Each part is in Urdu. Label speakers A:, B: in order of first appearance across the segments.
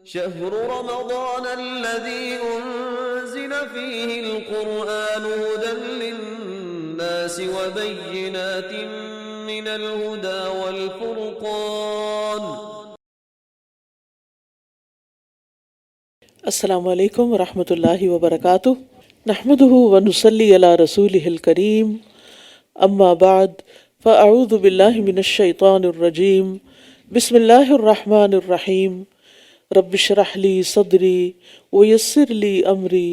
A: شهر رمضان الذي أنزل فيه القرآن هدى للناس وبينات من الهدى والفرقان۔
B: السلام علیکم ورحمۃ اللہ وبرکاتہ، نحمده ونصلی علی رسولہ الکریم، اما بعد فاعوذ باللہ من الشیطان الرجیم، بسم اللہ الرحمن الرحیم، رب اشرح لی صدری ویسر لی امری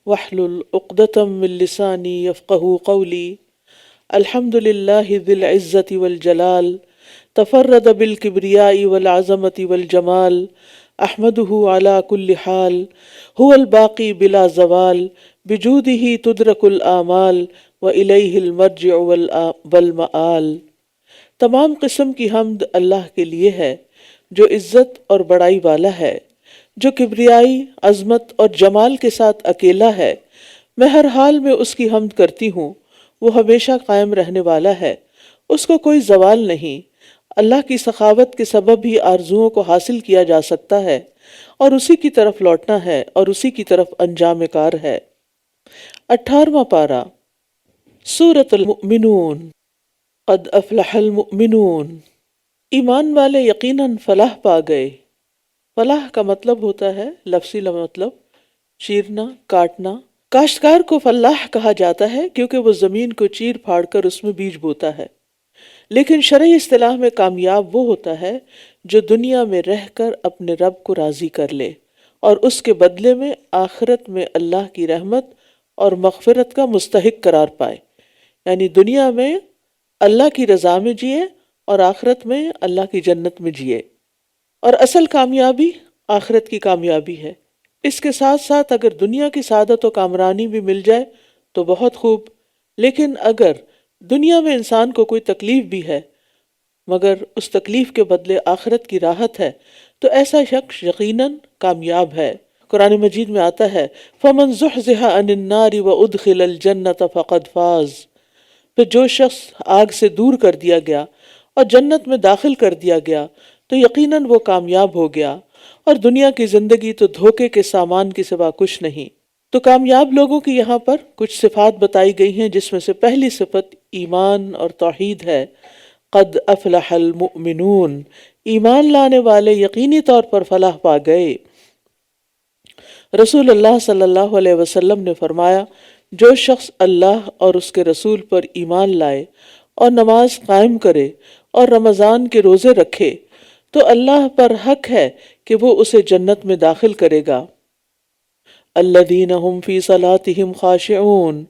B: واحلل عقدۃ من لسانی یفقہوا قولی۔ الحمد للہ ذی العزۃ والجلال، تفرد بالکبریاء والعظمۃ والجمال، احمدہ علی کل حال، هو الباقی بلا زوال، بجودہ تدرک الآمال والیہ المرجع والمآل۔ تمام قسم کی حمد اللہ کے لیے ہے جو عزت اور بڑائی والا ہے، جو کبریائی، عظمت اور جمال کے ساتھ اکیلا ہے۔ میں ہر حال میں اس کی حمد کرتی ہوں، وہ ہمیشہ قائم رہنے والا ہے، اس کو کوئی زوال نہیں۔ اللہ کی سخاوت کے سبب ہی آرزوؤں کو حاصل کیا جا سکتا ہے، اور اسی کی طرف لوٹنا ہے اور اسی کی طرف انجام کار ہے۔ 18واں پارہ، سورۃ المؤمنون۔ قد افلح المؤمنون، ایمان والے یقیناً فلاح پا گئے۔ فلاح کا مطلب ہوتا ہے، لفظی مطلب چیرنا، کاٹنا۔ کاشتکار کو فلاح کہا جاتا ہے کیونکہ وہ زمین کو چیر پھاڑ کر اس میں بیج بوتا ہے، لیکن شرعی اصطلاح میں کامیاب وہ ہوتا ہے جو دنیا میں رہ کر اپنے رب کو راضی کر لے اور اس کے بدلے میں آخرت میں اللہ کی رحمت اور مغفرت کا مستحق قرار پائے، یعنی دنیا میں اللہ کی رضا میں جیے اور آخرت میں اللہ کی جنت میں جیے۔ اور اصل کامیابی آخرت کی کامیابی ہے۔ اس کے ساتھ ساتھ اگر دنیا کی سعادت و کامرانی بھی مل جائے تو بہت خوب، لیکن اگر دنیا میں انسان کو کوئی تکلیف بھی ہے مگر اس تکلیف کے بدلے آخرت کی راحت ہے تو ایسا شخص یقیناً کامیاب ہے۔ قرآن مجید میں آتا ہے فَمَنْ زُحْزِحَ عَنِ النَّارِ وَأُدْخِلَ الْجَنَّةَ فَقَدْ فَازَ، پھر جو شخص آگ سے دور کر دیا گیا اور جنت میں داخل کر دیا گیا تو یقیناً وہ کامیاب ہو گیا، اور دنیا کی زندگی تو دھوکے کے سامان کے سوا کچھ نہیں۔ تو کامیاب لوگوں کی یہاں پر کچھ صفات بتائی گئی ہیں، جس میں سے پہلی صفت ایمان اور توحید ہے۔ قد افلح المؤمنون، ایمان لانے والے یقینی طور پر فلاح پا گئے۔ رسول اللہ صلی اللہ علیہ وسلم نے فرمایا، جو شخص اللہ اور اس کے رسول پر ایمان لائے اور نماز قائم کرے اور رمضان کے روزے رکھے تو اللہ پر حق ہے کہ وہ اسے جنت میں داخل کرے گا۔ الذین هم فی صلاتہم خاشعون،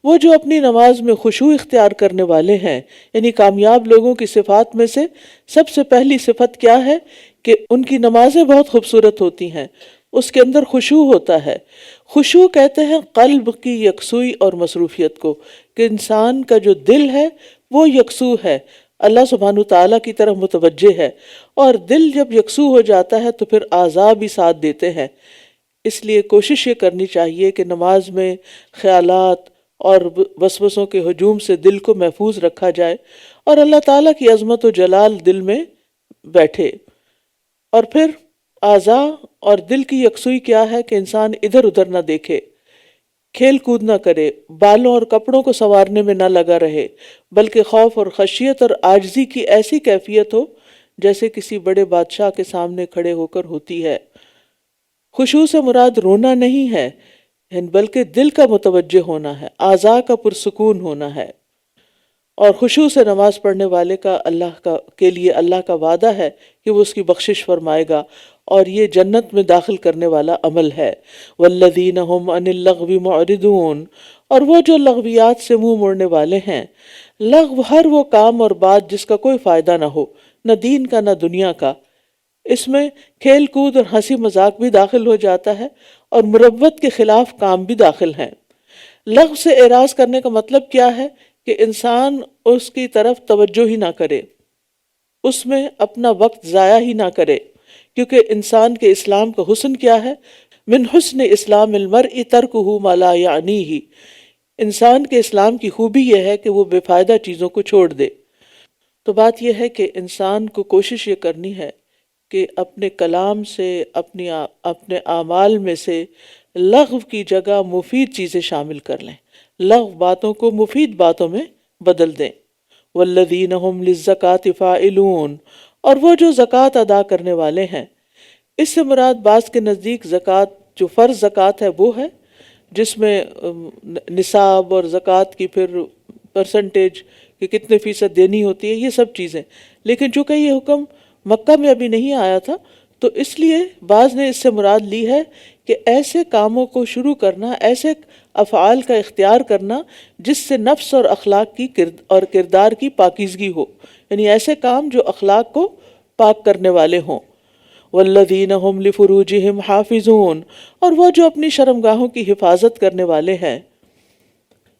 B: وہ جو اپنی نماز میں خشوع اختیار کرنے والے ہیں۔ یعنی کامیاب لوگوں کی صفات میں سے سب سے پہلی صفت کیا ہے کہ ان کی نمازیں بہت خوبصورت ہوتی ہیں، اس کے اندر خشوع ہوتا ہے۔ خشوع کہتے ہیں قلب کی یکسوئی اور مصروفیت کو، کہ انسان کا جو دل ہے وہ یکسو ہے، اللہ سبحانہ تعالیٰ کی طرف متوجہ ہے، اور دل جب یکسو ہو جاتا ہے تو پھر اعضاء بھی ساتھ دیتے ہیں۔ اس لیے کوشش یہ کرنی چاہیے کہ نماز میں خیالات اور وسوسوں کے ہجوم سے دل کو محفوظ رکھا جائے اور اللہ تعالیٰ کی عظمت و جلال دل میں بیٹھے۔ اور پھر اعضاء اور دل کی یکسوئی کیا ہے کہ انسان ادھر ادھر نہ دیکھے، کھیل کود نہ کرے، بالوں اور کپڑوں کو سنوارنے میں نہ لگا رہے، بلکہ خوف اور خشیت اور عاجزی کی ایسی کیفیت ہو جیسے کسی بڑے بادشاہ کے سامنے کھڑے ہو کر ہوتی ہے۔ خشوع سے مراد رونا نہیں ہے، بلکہ دل کا متوجہ ہونا ہے، اعضاء کا پرسکون ہونا ہے۔ اور خشوع سے نماز پڑھنے والے کا کے لیے اللہ کا وعدہ ہے کہ وہ اس کی بخشش فرمائے گا، اور یہ جنت میں داخل کرنے والا عمل ہے۔ والذین هم عن اللغو معرضون، اور وہ جو لغویات سے منہ موڑنے والے ہیں۔ لغو ہر وہ کام اور بات جس کا کوئی فائدہ نہ ہو، نہ دین کا نہ دنیا کا۔ اس میں کھیل کود اور ہنسی مذاق بھی داخل ہو جاتا ہے، اور مروت کے خلاف کام بھی داخل ہیں۔ لغو سے اعراض کرنے کا مطلب کیا ہے کہ انسان اس کی طرف توجہ ہی نہ کرے، اس میں اپنا وقت ضائع ہی نہ کرے، کیونکہ انسان کے اسلام کا حسن کیا ہے؟ من حسن اسلام المرء ترکہ ما لا یعنیہ، انسان کے اسلام کی خوبی یہ ہے کہ وہ بے فائدہ چیزوں کو چھوڑ دے۔ تو بات یہ ہے کہ انسان کو کوشش یہ کرنی ہے کہ اپنے کلام سے، اپنے اعمال میں سے لغو کی جگہ مفید چیزیں شامل کر لیں، لغو باتوں کو مفید باتوں میں بدل دیں۔ والذین هم للزکاۃ فاعلون، اور وہ جو زکوٰۃ ادا کرنے والے ہیں۔ اس سے مراد بعض کے نزدیک زکوٰۃ جو فرض زکوٰۃ ہے وہ ہے، جس میں نصاب اور زکوٰۃ کی پھر پرسنٹیج کہ کتنے فیصد دینی ہوتی ہے، یہ سب چیزیں۔ لیکن چونکہ یہ حکم مکہ میں ابھی نہیں آیا تھا، تو اس لیے بعض نے اس سے مراد لی ہے کہ ایسے کاموں کو شروع کرنا، ایسے افعال کا اختیار کرنا جس سے نفس اور اخلاق کی اور کردار کی پاکیزگی ہو، یعنی ایسے کام جو اخلاق کو پاک کرنے والے ہوں۔ والذین هم لفروجہم حافظون، اور وہ جو اپنی شرمگاہوں کی حفاظت کرنے والے ہیں۔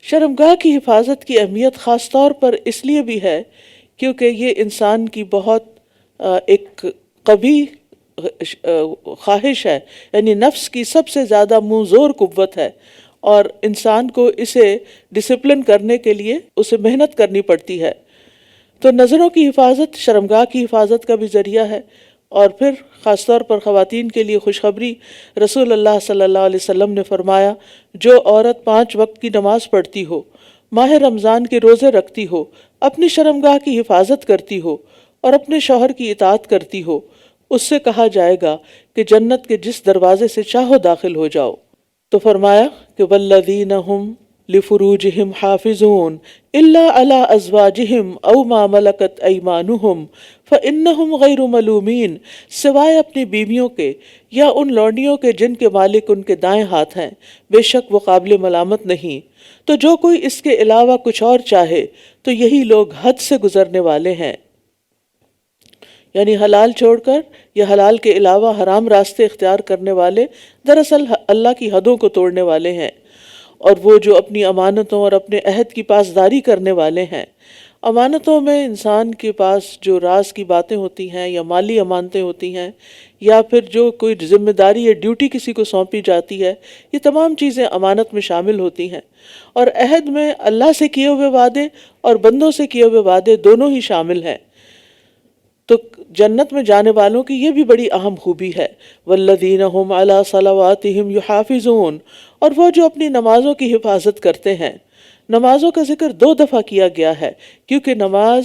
B: شرمگاہ کی حفاظت کی اہمیت خاص طور پر اس لیے بھی ہے کیونکہ یہ انسان کی بہت ایک قوی خواہش ہے، یعنی نفس کی سب سے زیادہ منظور قوت ہے، اور انسان کو اسے ڈسپلن کرنے کے لیے اسے محنت کرنی پڑتی ہے۔ تو نظروں کی حفاظت شرمگاہ کی حفاظت کا بھی ذریعہ ہے۔ اور پھر خاص طور پر خواتین کے لیے خوشخبری، رسول اللہ صلی اللہ علیہ وسلم نے فرمایا، جو عورت 5 وقت کی نماز پڑھتی ہو، ماہ رمضان کے روزے رکھتی ہو، اپنی شرمگاہ کی حفاظت کرتی ہو اور اپنے شوہر کی اطاعت کرتی ہو، اس سے کہا جائے گا کہ جنت کے جس دروازے سے چاہو داخل ہو جاؤ۔ تو فرمایا کہ والذین هم لفروجہم حافظون الا علی ازواجہم او ما ملکت ایمانہم فانہم غیر ملومین، سوائے اپنی بیویوں کے یا ان لونڈیوں کے جن کے مالک ان کے دائیں ہاتھ ہیں، بے شک وہ قابل ملامت نہیں۔ تو جو کوئی اس کے علاوہ کچھ اور چاہے تو یہی لوگ حد سے گزرنے والے ہیں، یعنی حلال چھوڑ کر یا حلال کے علاوہ حرام راستے اختیار کرنے والے دراصل اللہ کی حدوں کو توڑنے والے ہیں۔ اور وہ جو اپنی امانتوں اور اپنے عہد کی پاسداری کرنے والے ہیں۔ امانتوں میں انسان کے پاس جو راز کی باتیں ہوتی ہیں یا مالی امانتیں ہوتی ہیں یا پھر جو کوئی ذمہ داری یا ڈیوٹی کسی کو سونپی جاتی ہے، یہ تمام چیزیں امانت میں شامل ہوتی ہیں۔ اور عہد میں اللہ سے کیے ہوئے وعدے اور بندوں سے کیے ہوئے وعدے دونوں ہی شامل ہیں۔ تو جنت میں جانے والوں کی یہ بھی بڑی اہم خوبی ہے۔ والذین هم علی صلواتہم یحافظون، اور وہ جو اپنی نمازوں کی حفاظت کرتے ہیں۔ نمازوں کا ذکر 2 دفعہ کیا گیا ہے کیونکہ نماز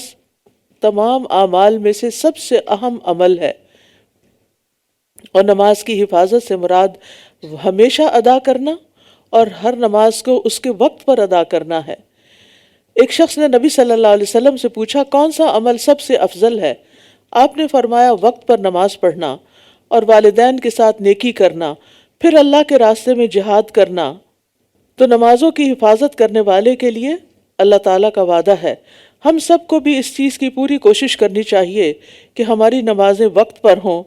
B: تمام اعمال میں سے سب سے اہم عمل ہے، اور نماز کی حفاظت سے مراد ہمیشہ ادا کرنا اور ہر نماز کو اس کے وقت پر ادا کرنا ہے۔ ایک شخص نے نبی صلی اللہ علیہ وسلم سے پوچھا، کون سا عمل سب سے افضل ہے؟ آپ نے فرمایا، وقت پر نماز پڑھنا اور والدین کے ساتھ نیکی کرنا، پھر اللہ کے راستے میں جہاد کرنا۔ تو نمازوں کی حفاظت کرنے والے کے لیے اللہ تعالیٰ کا وعدہ ہے۔ ہم سب کو بھی اس چیز کی پوری کوشش کرنی چاہیے کہ ہماری نمازیں وقت پر ہوں،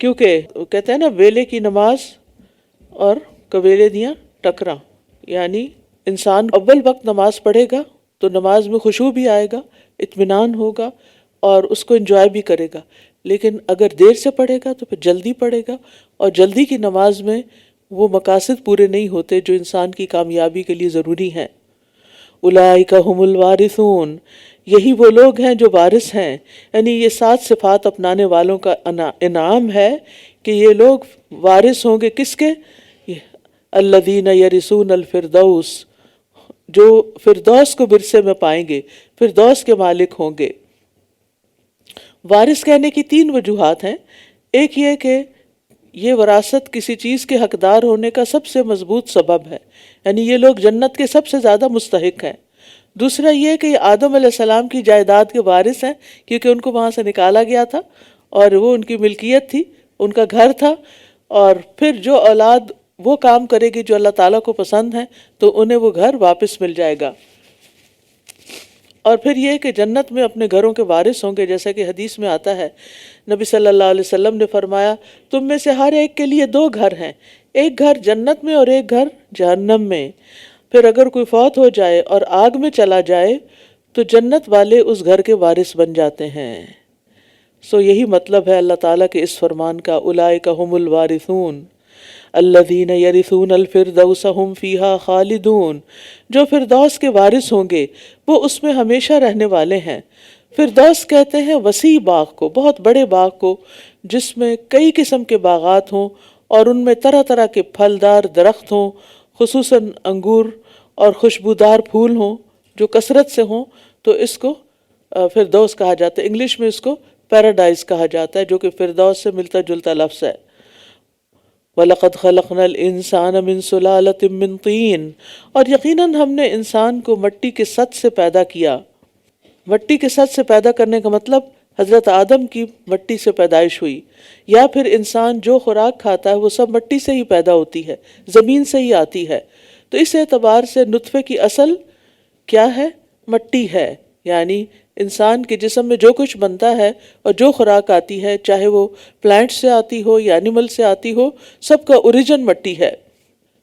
B: کیونکہ کہتے ہیں نا، ویلے کی نماز اور کویلے دیاں ٹکراں، یعنی انسان اول وقت نماز پڑھے گا تو نماز میں خشوع بھی آئے گا، اطمینان ہوگا اور اس کو انجوائے بھی کرے گا۔ لیکن اگر دیر سے پڑھے گا تو پھر جلدی پڑھے گا، اور جلدی کی نماز میں وہ مقاصد پورے نہیں ہوتے جو انسان کی کامیابی کے لیے ضروری ہیں۔ اولئک هم الوارثون، یہی وہ لوگ ہیں جو وارث ہیں، یعنی یہ 7 صفات اپنانے والوں کا انعام ہے کہ یہ لوگ وارث ہوں گے کس کے؟ الذین یرثون الفردوس، جو فردوس کو ورثے میں پائیں گے، فردوس کے مالک ہوں گے۔ وارث کہنے کی 3 وجوہات ہیں۔ ایک یہ کہ یہ وراثت کسی چیز کے حقدار ہونے کا سب سے مضبوط سبب ہے، یعنی یہ لوگ جنت کے سب سے زیادہ مستحق ہیں۔ دوسرا یہ کہ یہ آدم علیہ السلام کی جائیداد کے وارث ہیں، کیونکہ ان کو وہاں سے نکالا گیا تھا اور وہ ان کی ملکیت تھی، ان کا گھر تھا، اور پھر جو اولاد وہ کام کرے گی جو اللہ تعالیٰ کو پسند ہے تو انہیں وہ گھر واپس مل جائے گا۔ اور پھر یہ کہ جنت میں اپنے گھروں کے وارث ہوں گے، جیسا کہ حدیث میں آتا ہے، نبی صلی اللہ علیہ وسلم نے فرمایا، تم میں سے ہر ایک کے لیے 2 گھر ہیں، ایک گھر جنت میں اور ایک گھر جہنم میں۔ پھر اگر کوئی فوت ہو جائے اور آگ میں چلا جائے تو جنت والے اس گھر کے وارث بن جاتے ہیں۔ یہی مطلب ہے اللہ تعالیٰ کے اس فرمان کا، اولئک هم الوارثون الذین یرثون الفردوس هم فیہا خالدون، جو فردوس کے وارث ہوں گے وہ اس میں ہمیشہ رہنے والے ہیں۔ فردوس کہتے ہیں وسیع باغ کو، بہت بڑے باغ کو جس میں کئی قسم کے باغات ہوں اور ان میں طرح طرح کے پھلدار درخت ہوں، خصوصاً انگور اور خوشبودار پھول ہوں جو کثرت سے ہوں، تو اس کو فردوس کہا جاتا ہے۔ انگلش میں اس کو پیراڈائز کہا جاتا ہے، جو کہ فردوس سے ملتا جلتا لفظ ہے۔ وَلَقَدْ خَلَقْنَا الْإِنسَانَ مِنْ سُلَالَةٍ مِّن طِينٍ، اور یقیناً ہم نے انسان کو مٹی کے سط سے پیدا کیا۔ مٹی کے سط سے پیدا کرنے کا مطلب حضرت آدم کی مٹی سے پیدائش ہوئی، یا پھر انسان جو خوراک کھاتا ہے وہ سب مٹی سے ہی پیدا ہوتی ہے، زمین سے ہی آتی ہے۔ تو اس اعتبار سے نطفے کی اصل کیا ہے؟ مٹی ہے، یعنی انسان کے جسم میں جو کچھ بنتا ہے اور جو خوراک آتی ہے، چاہے وہ پلانٹ سے آتی ہو یا اینیمل سے آتی ہو، سب کا اوریجن مٹی ہے۔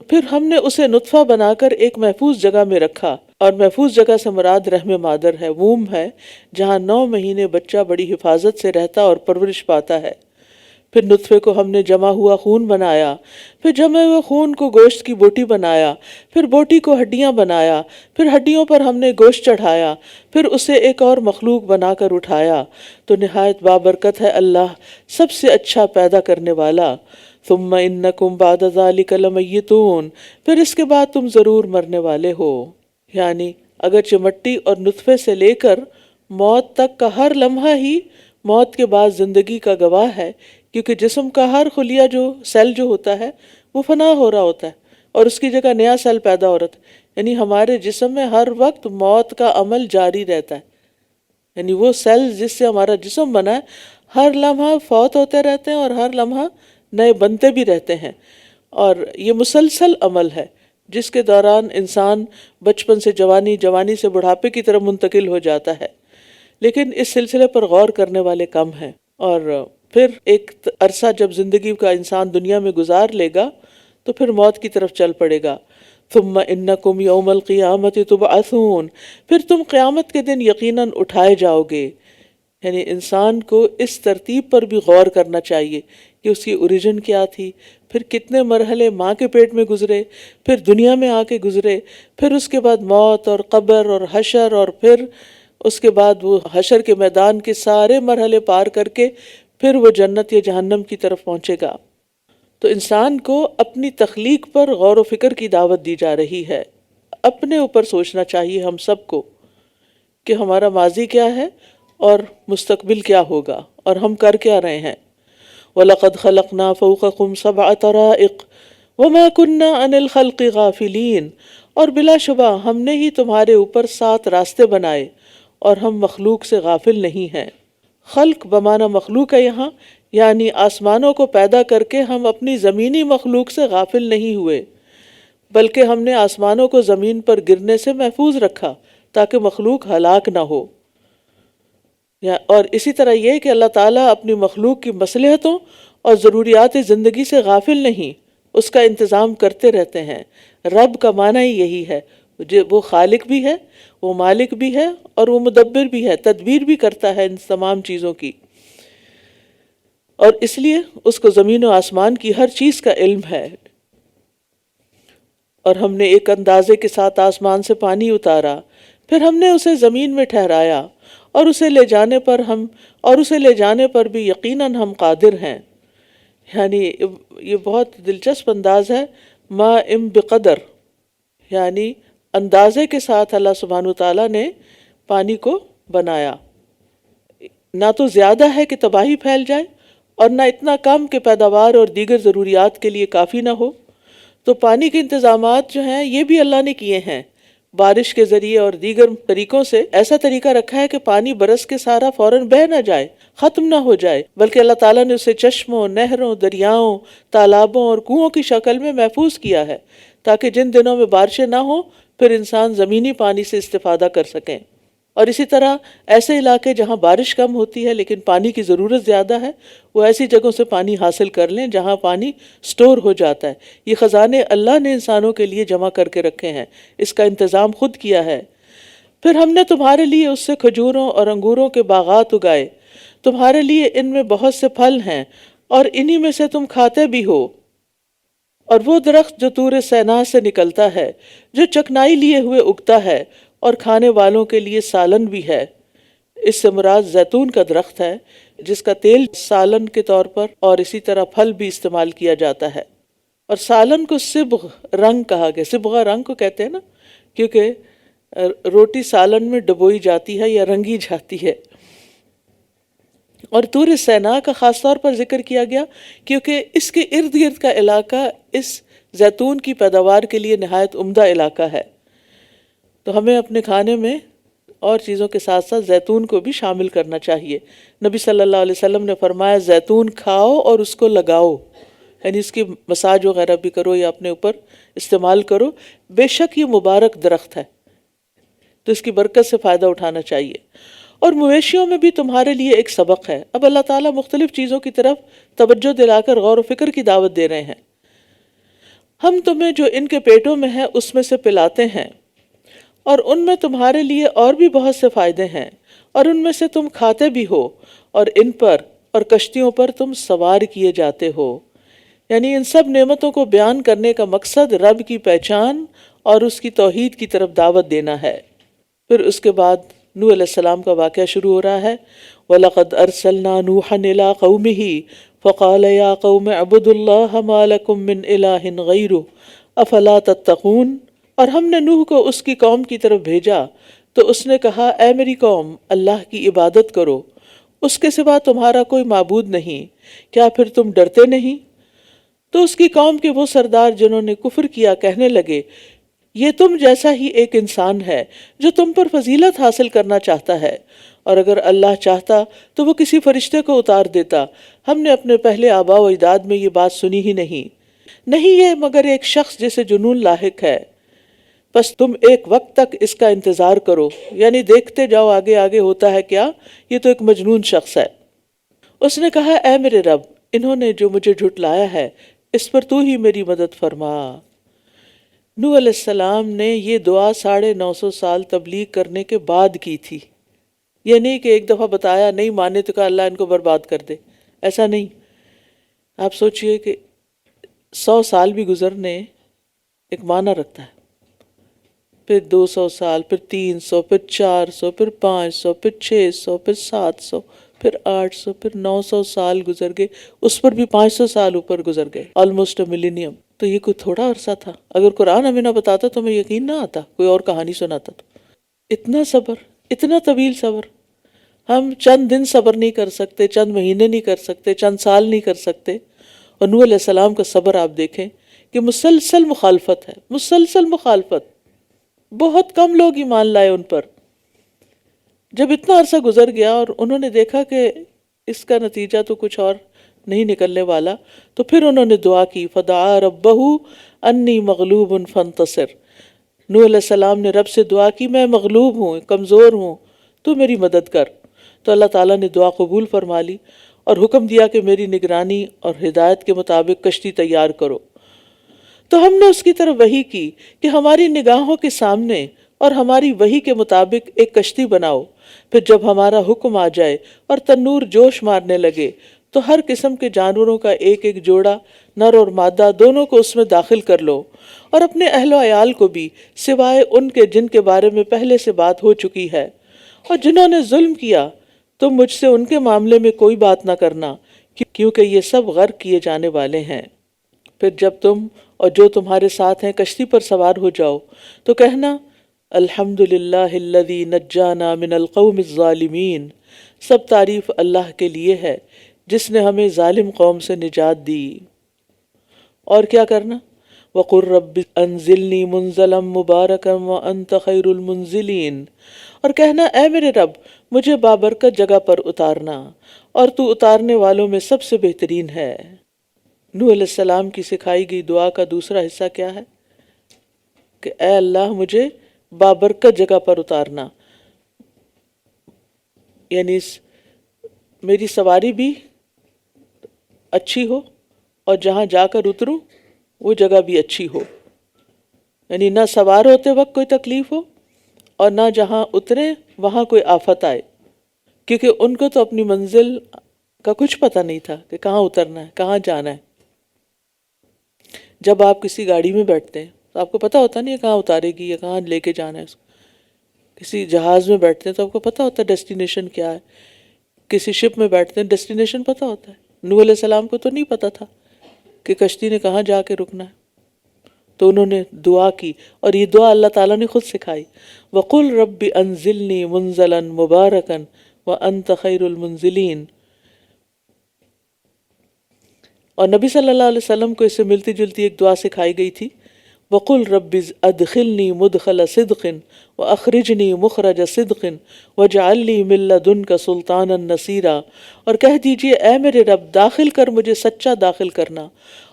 B: پھر ہم نے اسے نطفہ بنا کر ایک محفوظ جگہ میں رکھا، اور محفوظ جگہ سے مراد رحم مادر ہے، ووم ہے، جہاں 9 مہینے بچہ بڑی حفاظت سے رہتا اور پرورش پاتا ہے۔ پھر نطفے کو ہم نے جمع ہوا خون بنایا، پھر جمے ہوئے خون کو گوشت کی بوٹی بنایا، پھر بوٹی کو ہڈیاں بنایا، پھر ہڈیوں پر ہم نے گوشت چڑھایا، پھر اسے ایک اور مخلوق بنا کر اٹھایا۔ تو نہایت بابرکت ہے اللہ، سب سے اچھا پیدا کرنے والا۔ ثم انکم بعد ذلک لمیتون، پھر اس کے بعد تم ضرور مرنے والے ہو۔ یعنی اگرچہ مٹی اور نطفے سے لے کر موت تک کا ہر لمحہ ہی موت کے بعد زندگی کا گواہ ہے، کیونکہ جسم کا ہر خلیہ جو سیل جو ہوتا ہے وہ فنا ہو رہا ہوتا ہے اور اس کی جگہ نیا سیل پیدا ہو رہا ہے۔ یعنی ہمارے جسم میں ہر وقت موت کا عمل جاری رہتا ہے، یعنی وہ سیل جس سے ہمارا جسم بنا ہے ہر لمحہ فوت ہوتے رہتے ہیں اور ہر لمحہ نئے بنتے بھی رہتے ہیں، اور یہ مسلسل عمل ہے جس کے دوران انسان بچپن سے جوانی، جوانی سے بڑھاپے کی طرف منتقل ہو جاتا ہے۔ لیکن اس سلسلے پر غور کرنے والے کم ہیں، اور پھر ایک عرصہ جب زندگی کا انسان دنیا میں گزار لے گا تو پھر موت کی طرف چل پڑے گا۔ ثم انکم یوم القیامت تبعثون، پھر تم قیامت کے دن یقیناً اٹھائے جاؤ گے۔ یعنی انسان کو اس ترتیب پر بھی غور کرنا چاہیے کہ اس کی اوریجن کیا تھی، پھر کتنے مرحلے ماں کے پیٹ میں گزرے، پھر دنیا میں آ کے گزرے، پھر اس کے بعد موت اور قبر اور حشر، اور پھر اس کے بعد وہ حشر کے میدان کے سارے مرحلے پار کر کے پھر وہ جنت یا جہنم کی طرف پہنچے گا۔ تو انسان کو اپنی تخلیق پر غور و فکر کی دعوت دی جا رہی ہے۔ اپنے اوپر سوچنا چاہیے ہم سب کو کہ ہمارا ماضی کیا ہے اور مستقبل کیا ہوگا اور ہم کر کیا رہے ہیں۔ وَلَقَدْ خَلَقْنَا فَوْقَكُمْ سَبْعَ طَرَائِقَ وَمَا كُنَّا عَنِ الْخَلْقِ غَافِلِينَ، اور بلا شبہ ہم نے ہی تمہارے اوپر 7 راستے بنائے اور ہم مخلوق سے غافل نہیں ہیں۔ خلق بمعنی مخلوق ہے یہاں، یعنی آسمانوں کو پیدا کر کے ہم اپنی زمینی مخلوق سے غافل نہیں ہوئے، بلکہ ہم نے آسمانوں کو زمین پر گرنے سے محفوظ رکھا تاکہ مخلوق ہلاک نہ ہو۔ اور اسی طرح یہ کہ اللہ تعالیٰ اپنی مخلوق کی مصلحتوں اور ضروریات زندگی سے غافل نہیں، اس کا انتظام کرتے رہتے ہیں۔ رب کا معنی ہی یہی ہے، وہ خالق بھی ہے، وہ مالک بھی ہے، اور وہ مدبر بھی ہے، تدبیر بھی کرتا ہے ان تمام چیزوں کی، اور اس لیے اس کو زمین و آسمان کی ہر چیز کا علم ہے۔ اور ہم نے ایک اندازے کے ساتھ آسمان سے پانی اتارا، پھر ہم نے اسے زمین میں ٹھہرایا، اور اسے لے جانے پر بھی یقیناً ہم قادر ہیں۔ یعنی یہ بہت دلچسپ انداز ہے، ما ام بقدر، یعنی اندازے کے ساتھ اللہ سبحانہ وتعالیٰ نے پانی کو بنایا، نہ تو زیادہ ہے کہ تباہی پھیل جائے اور نہ اتنا کم کہ پیداوار اور دیگر ضروریات کے لیے کافی نہ ہو۔ تو پانی کے انتظامات جو ہیں یہ بھی اللہ نے کیے ہیں، بارش کے ذریعے اور دیگر طریقوں سے ایسا طریقہ رکھا ہے کہ پانی برس کے سارا فوراً بہہ نہ جائے، ختم نہ ہو جائے، بلکہ اللہ تعالیٰ نے اسے چشموں، نہروں، دریاؤں، تالابوں اور کنوؤں کی شکل میں محفوظ کیا ہے تاکہ جن دنوں میں بارشیں نہ ہوں پھر انسان زمینی پانی سے استفادہ کر سکیں۔ اور اسی طرح ایسے علاقے جہاں بارش کم ہوتی ہے لیکن پانی کی ضرورت زیادہ ہے، وہ ایسی جگہوں سے پانی حاصل کر لیں جہاں پانی سٹور ہو جاتا ہے۔ یہ خزانے اللہ نے انسانوں کے لیے جمع کر کے رکھے ہیں، اس کا انتظام خود کیا ہے۔ پھر ہم نے تمہارے لیے اس سے کھجوروں اور انگوروں کے باغات اگائے، تمہارے لیے ان میں بہت سے پھل ہیں اور انہی میں سے تم کھاتے بھی ہو۔ اور وہ درخت جو طور سینا سے نکلتا ہے، جو چکنائی لیے ہوئے اگتا ہے اور کھانے والوں کے لیے سالن بھی ہے، اس سے مراد زیتون کا درخت ہے جس کا تیل سالن کے طور پر اور اسی طرح پھل بھی استعمال کیا جاتا ہے۔ اور سالن کو صبغ رنگ کہا گیا، صبغہ رنگ کو کہتے ہیں نا، کیونکہ روٹی سالن میں ڈبوئی جاتی ہے یا رنگی جاتی ہے۔ اور طور سینا کا خاص طور پر ذکر کیا گیا کیونکہ اس کے ارد گرد کا علاقہ اس زیتون کی پیداوار کے لیے نہایت عمدہ علاقہ ہے، تو ہمیں اپنے کھانے میں اور چیزوں کے ساتھ ساتھ زیتون کو بھی شامل کرنا چاہیے۔ نبی صلی اللہ علیہ وسلم نے فرمایا زیتون کھاؤ اور اس کو لگاؤ، یعنی اس کی مساج وغیرہ بھی کرو یا اپنے اوپر استعمال کرو، بے شک یہ مبارک درخت ہے، تو اس کی برکت سے فائدہ اٹھانا چاہیے۔ اور مویشیوں میں بھی تمہارے لیے ایک سبق ہے۔ اب اللہ تعالیٰ مختلف چیزوں کی طرف توجہ دلا کر غور و فکر کی دعوت دے رہے ہیں۔ ہم تمہیں جو ان کے پیٹوں میں ہے اس میں سے پلاتے ہیں، اور ان میں تمہارے لیے اور بھی بہت سے فائدے ہیں، اور ان میں سے تم کھاتے بھی ہو، اور ان پر اور کشتیوں پر تم سوار کیے جاتے ہو۔ یعنی ان سب نعمتوں کو بیان کرنے کا مقصد رب کی پہچان اور اس کی توحید کی طرف دعوت دینا ہے۔ پھر اس کے بعد نوح علیہ السلام کا واقعہ شروع ہو رہا ہے۔ وَلَقَدْ أَرْسَلْنَا نُوحًا إِلَىٰ قَوْمِهِ فَقَالَ يَا قَوْمِ اعْبُدُوا اللَّهَ مَا لَكُم مِّنْ إِلَٰهٍ غَيْرُهُ أَفَلَا تَتَّقُونَ۔ اور ہم نے نوح کو اس کی قوم کی طرف بھیجا تو اس نے کہا اے میری قوم، اللہ کی عبادت کرو، اس کے سوا تمہارا کوئی معبود نہیں، کیا پھر تم ڈرتے نہیں؟ تو اس کی قوم کے وہ سردار جنہوں نے کفر کیا کہنے لگے یہ تم جیسا ہی ایک انسان ہے جو تم پر فضیلت حاصل کرنا چاہتا ہے، اور اگر اللہ چاہتا تو وہ کسی فرشتے کو اتار دیتا، ہم نے اپنے پہلے آباء و اجداد میں یہ بات سنی ہی نہیں یہ مگر ایک شخص جسے جنون لاحق ہے، بس تم ایک وقت تک اس کا انتظار کرو، یعنی دیکھتے جاؤ آگے آگے ہوتا ہے کیا، یہ تو ایک مجنون شخص ہے۔ اس نے کہا اے میرے رب، انہوں نے جو مجھے جھٹلایا ہے اس پر تو ہی میری مدد فرما۔ نوح علیہ السلام نے یہ دعا 950 سال تبلیغ کرنے کے بعد کی تھی، یہ نہیں کہ ایک دفعہ بتایا نہیں مانے تو کہا اللہ ان کو برباد کر دے، ایسا نہیں۔ آپ سوچئے کہ 100 سال بھی گزرنے ایک معنی رکھتا ہے، پھر 200 سال، پھر 300، پھر 400، پھر 500، پھر 600، پھر 700، پھر 800، پھر 900 سال گزر گئے، اس پر بھی 500 سال اوپر گزر گئے، آلموسٹ ملینیم۔ تو یہ کوئی تھوڑا عرصہ تھا؟ اگر قرآن ہمیں نہ بتاتا تو ہمیں یقین نہ آتا، کوئی اور کہانی سناتا تو۔ اتنا صبر، اتنا طویل صبر، ہم چند دن صبر نہیں کر سکتے، چند مہینے نہیں کر سکتے، چند سال نہیں کر سکتے۔ اور نوح علیہ السلام کا صبر آپ دیکھیں کہ مسلسل مخالفت ہے، مسلسل مخالفت، بہت کم لوگ ایمان لائے ان پر۔ جب اتنا عرصہ گزر گیا اور انہوں نے دیکھا کہ اس کا نتیجہ تو کچھ اور نہیں نکلنے والا، تو پھر انہوں نے دعا کی فدعا ربہ انی مغلوب فانتصر۔ نوح علیہ السلام نے رب سے دعا کی میں مغلوب ہوں، کمزور ہوں، تو میری مدد کر۔ تو اللہ تعالیٰ نے دعا قبول فرما لی اور حکم دیا کہ میری نگرانی اور ہدایت کے مطابق کشتی تیار کرو۔ تو ہم نے اس کی طرف وحی کی کہ ہماری نگاہوں کے سامنے اور ہماری وحی کے مطابق ایک کشتی بناؤ، پھر جب ہمارا حکم آ جائے اور تنور جوش مارنے لگے تو ہر قسم کے جانوروں کا ایک ایک جوڑا، نر اور مادہ دونوں کو اس میں داخل کر لو، اور اپنے اہل و عیال کو بھی سوائے ان کے جن کے بارے میں پہلے سے بات ہو چکی ہے، اور جنہوں نے ظلم کیا تم مجھ سے ان کے معاملے میں کوئی بات نہ کرنا، کیونکہ یہ سب غرق کیے جانے والے ہیں۔ پھر جب تم اور جو تمہارے ساتھ ہیں کشتی پر سوار ہو جاؤ تو کہنا الحمدللہ الذی نجانا من القوم الظالمین، سب تعریف اللہ کے لیے ہے جس نے ہمیں ظالم قوم سے نجات دی۔ اور کیا کرنا؟ وَقُلْ رَبِّ أَنزِلْنِي مُنزَلًا مُبَارَكًا وَأَنْتَ خَيْرُ الْمُنزِلِينَ، اور کہنا اے میرے رب مجھے بابرکت جگہ پر اتارنا، اور تو اتارنے والوں میں سب سے بہترین ہے۔ نوح علیہ السلام کی سکھائی گئی دعا کا دوسرا حصہ کیا ہے؟ کہ اے اللہ مجھے بابرکت جگہ پر اتارنا، یعنی میری سواری بھی اچھی ہو اور جہاں جا کر اتروں وہ جگہ بھی اچھی ہو، یعنی نہ سوار ہوتے وقت کوئی تکلیف ہو اور نہ جہاں اترے وہاں کوئی آفت آئے، کیونکہ ان کو تو اپنی منزل کا کچھ پتہ نہیں تھا کہ کہاں اترنا ہے، کہاں جانا ہے۔ جب آپ کسی گاڑی میں بیٹھتے ہیں تو آپ کو پتہ ہوتا نہیں ہے کہاں اتارے گی یا کہاں لے کے جانا ہے اس کو، کسی جہاز میں بیٹھتے ہیں تو آپ کو پتہ ہوتا ہے ڈیسٹینیشن کیا ہے، کسی شپ میں بیٹھتے ہیں ڈیسٹینیشن پتہ ہوتا ہے۔ نوح علیہ السلام کو تو نہیں پتہ تھا کہ کشتی نے کہاں جا کے رکنا ہے، تو انہوں نے دعا کی، اور یہ دعا اللہ تعالیٰ نے خود سکھائی، وَقُلْ رَبِّ أَنزِلْنِي مُنزَلًا مُبَارَكًا وَأَنْتَ خَيْرُ الْمُنزِلِينَ۔ اور نبی صلی اللہ علیہ وسلم کو اس سے ملتی جلتی ایک دعا سکھائی گئی تھی، وَقُلْ رَبِّ أَدْخِلْنِي مُدْخَلَ صِدْقٍ وَأَخْرِجْنِي مُخْرَجَ صِدْقٍ وَاجْعَلْ لِي مِن لَّدُنْكَ سُلْطَانًا نَصِيرًا، اور کہہ دیجئے اے میرے رب داخل کر مجھے سچا داخل کرنا،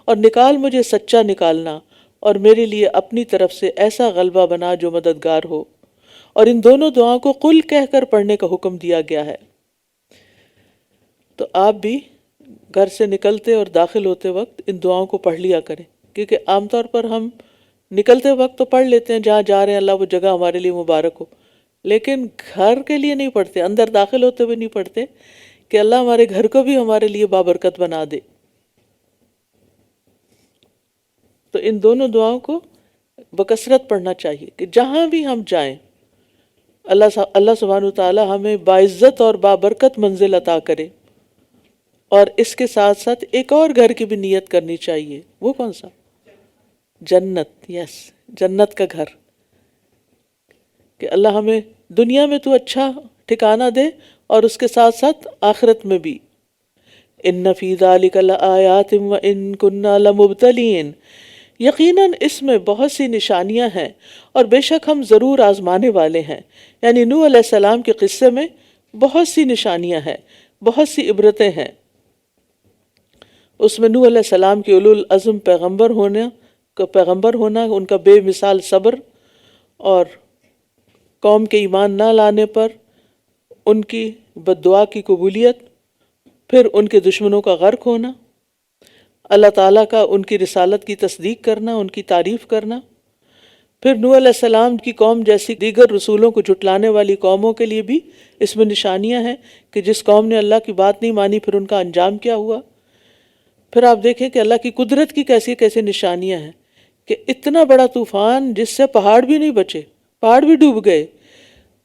B: اور نکال مجھے سچا نکالنا، اور میرے لیے اپنی طرف سے ایسا غلبہ بنا جو مددگار ہو۔ اور ان دونوں دعاؤں کو قل کہہ کر پڑھنے کا حکم دیا گیا ہے۔ تو آپ بھی گھر سے نکلتے اور داخل ہوتے وقت ان دعاؤں کو پڑھ لیا کریں، کیونکہ عام طور پر ہم نکلتے وقت تو پڑھ لیتے ہیں جہاں جا رہے ہیں اللہ وہ جگہ ہمارے لیے مبارک ہو، لیکن گھر کے لیے نہیں پڑھتے، اندر داخل ہوتے ہوئے نہیں پڑھتے کہ اللہ ہمارے گھر کو بھی ہمارے لیے بابرکت بنا دے۔ تو ان دونوں دعاؤں کو بکثرت پڑھنا چاہیے کہ جہاں بھی ہم جائیں اللہ سبحانہ وتعالی ہمیں باعزت اور بابرکت منزل عطا کرے۔ اور اس کے ساتھ ساتھ ایک اور گھر کی بھی نیت کرنی چاہیے، وہ کون سا؟ جنت، یس، جنت کا گھر، کہ اللہ ہمیں دنیا میں تو اچھا ٹھکانہ دے اور اس کے ساتھ ساتھ آخرت میں بھی۔ ان فی ذلک لآیات وان کنا لمبتلین، یقیناً اس میں بہت سی نشانیاں ہیں اور بے شک ہم ضرور آزمانے والے ہیں۔ یعنی نوح علیہ السلام کے قصے میں بہت سی نشانیاں ہیں، بہت سی عبرتیں ہیں۔ اس میں نوح علیہ السلام کی اولو العزم پیغمبر ہونا، ان کا بے مثال صبر، اور قوم کے ایمان نہ لانے پر ان کی بد دعا کی قبولیت، پھر ان کے دشمنوں کا غرق ہونا، اللہ تعالیٰ کا ان کی رسالت کی تصدیق کرنا، ان کی تعریف کرنا، پھر نوح علیہ السلام کی قوم جیسی دیگر رسولوں کو جھٹلانے والی قوموں کے لیے بھی اس میں نشانیاں ہیں کہ جس قوم نے اللہ کی بات نہیں مانی پھر ان کا انجام کیا ہوا۔ پھر آپ دیکھیں کہ اللہ کی قدرت کی کیسی کیسی نشانیاں ہیں کہ اتنا بڑا طوفان جس سے پہاڑ بھی نہیں بچے، پہاڑ بھی ڈوب گئے،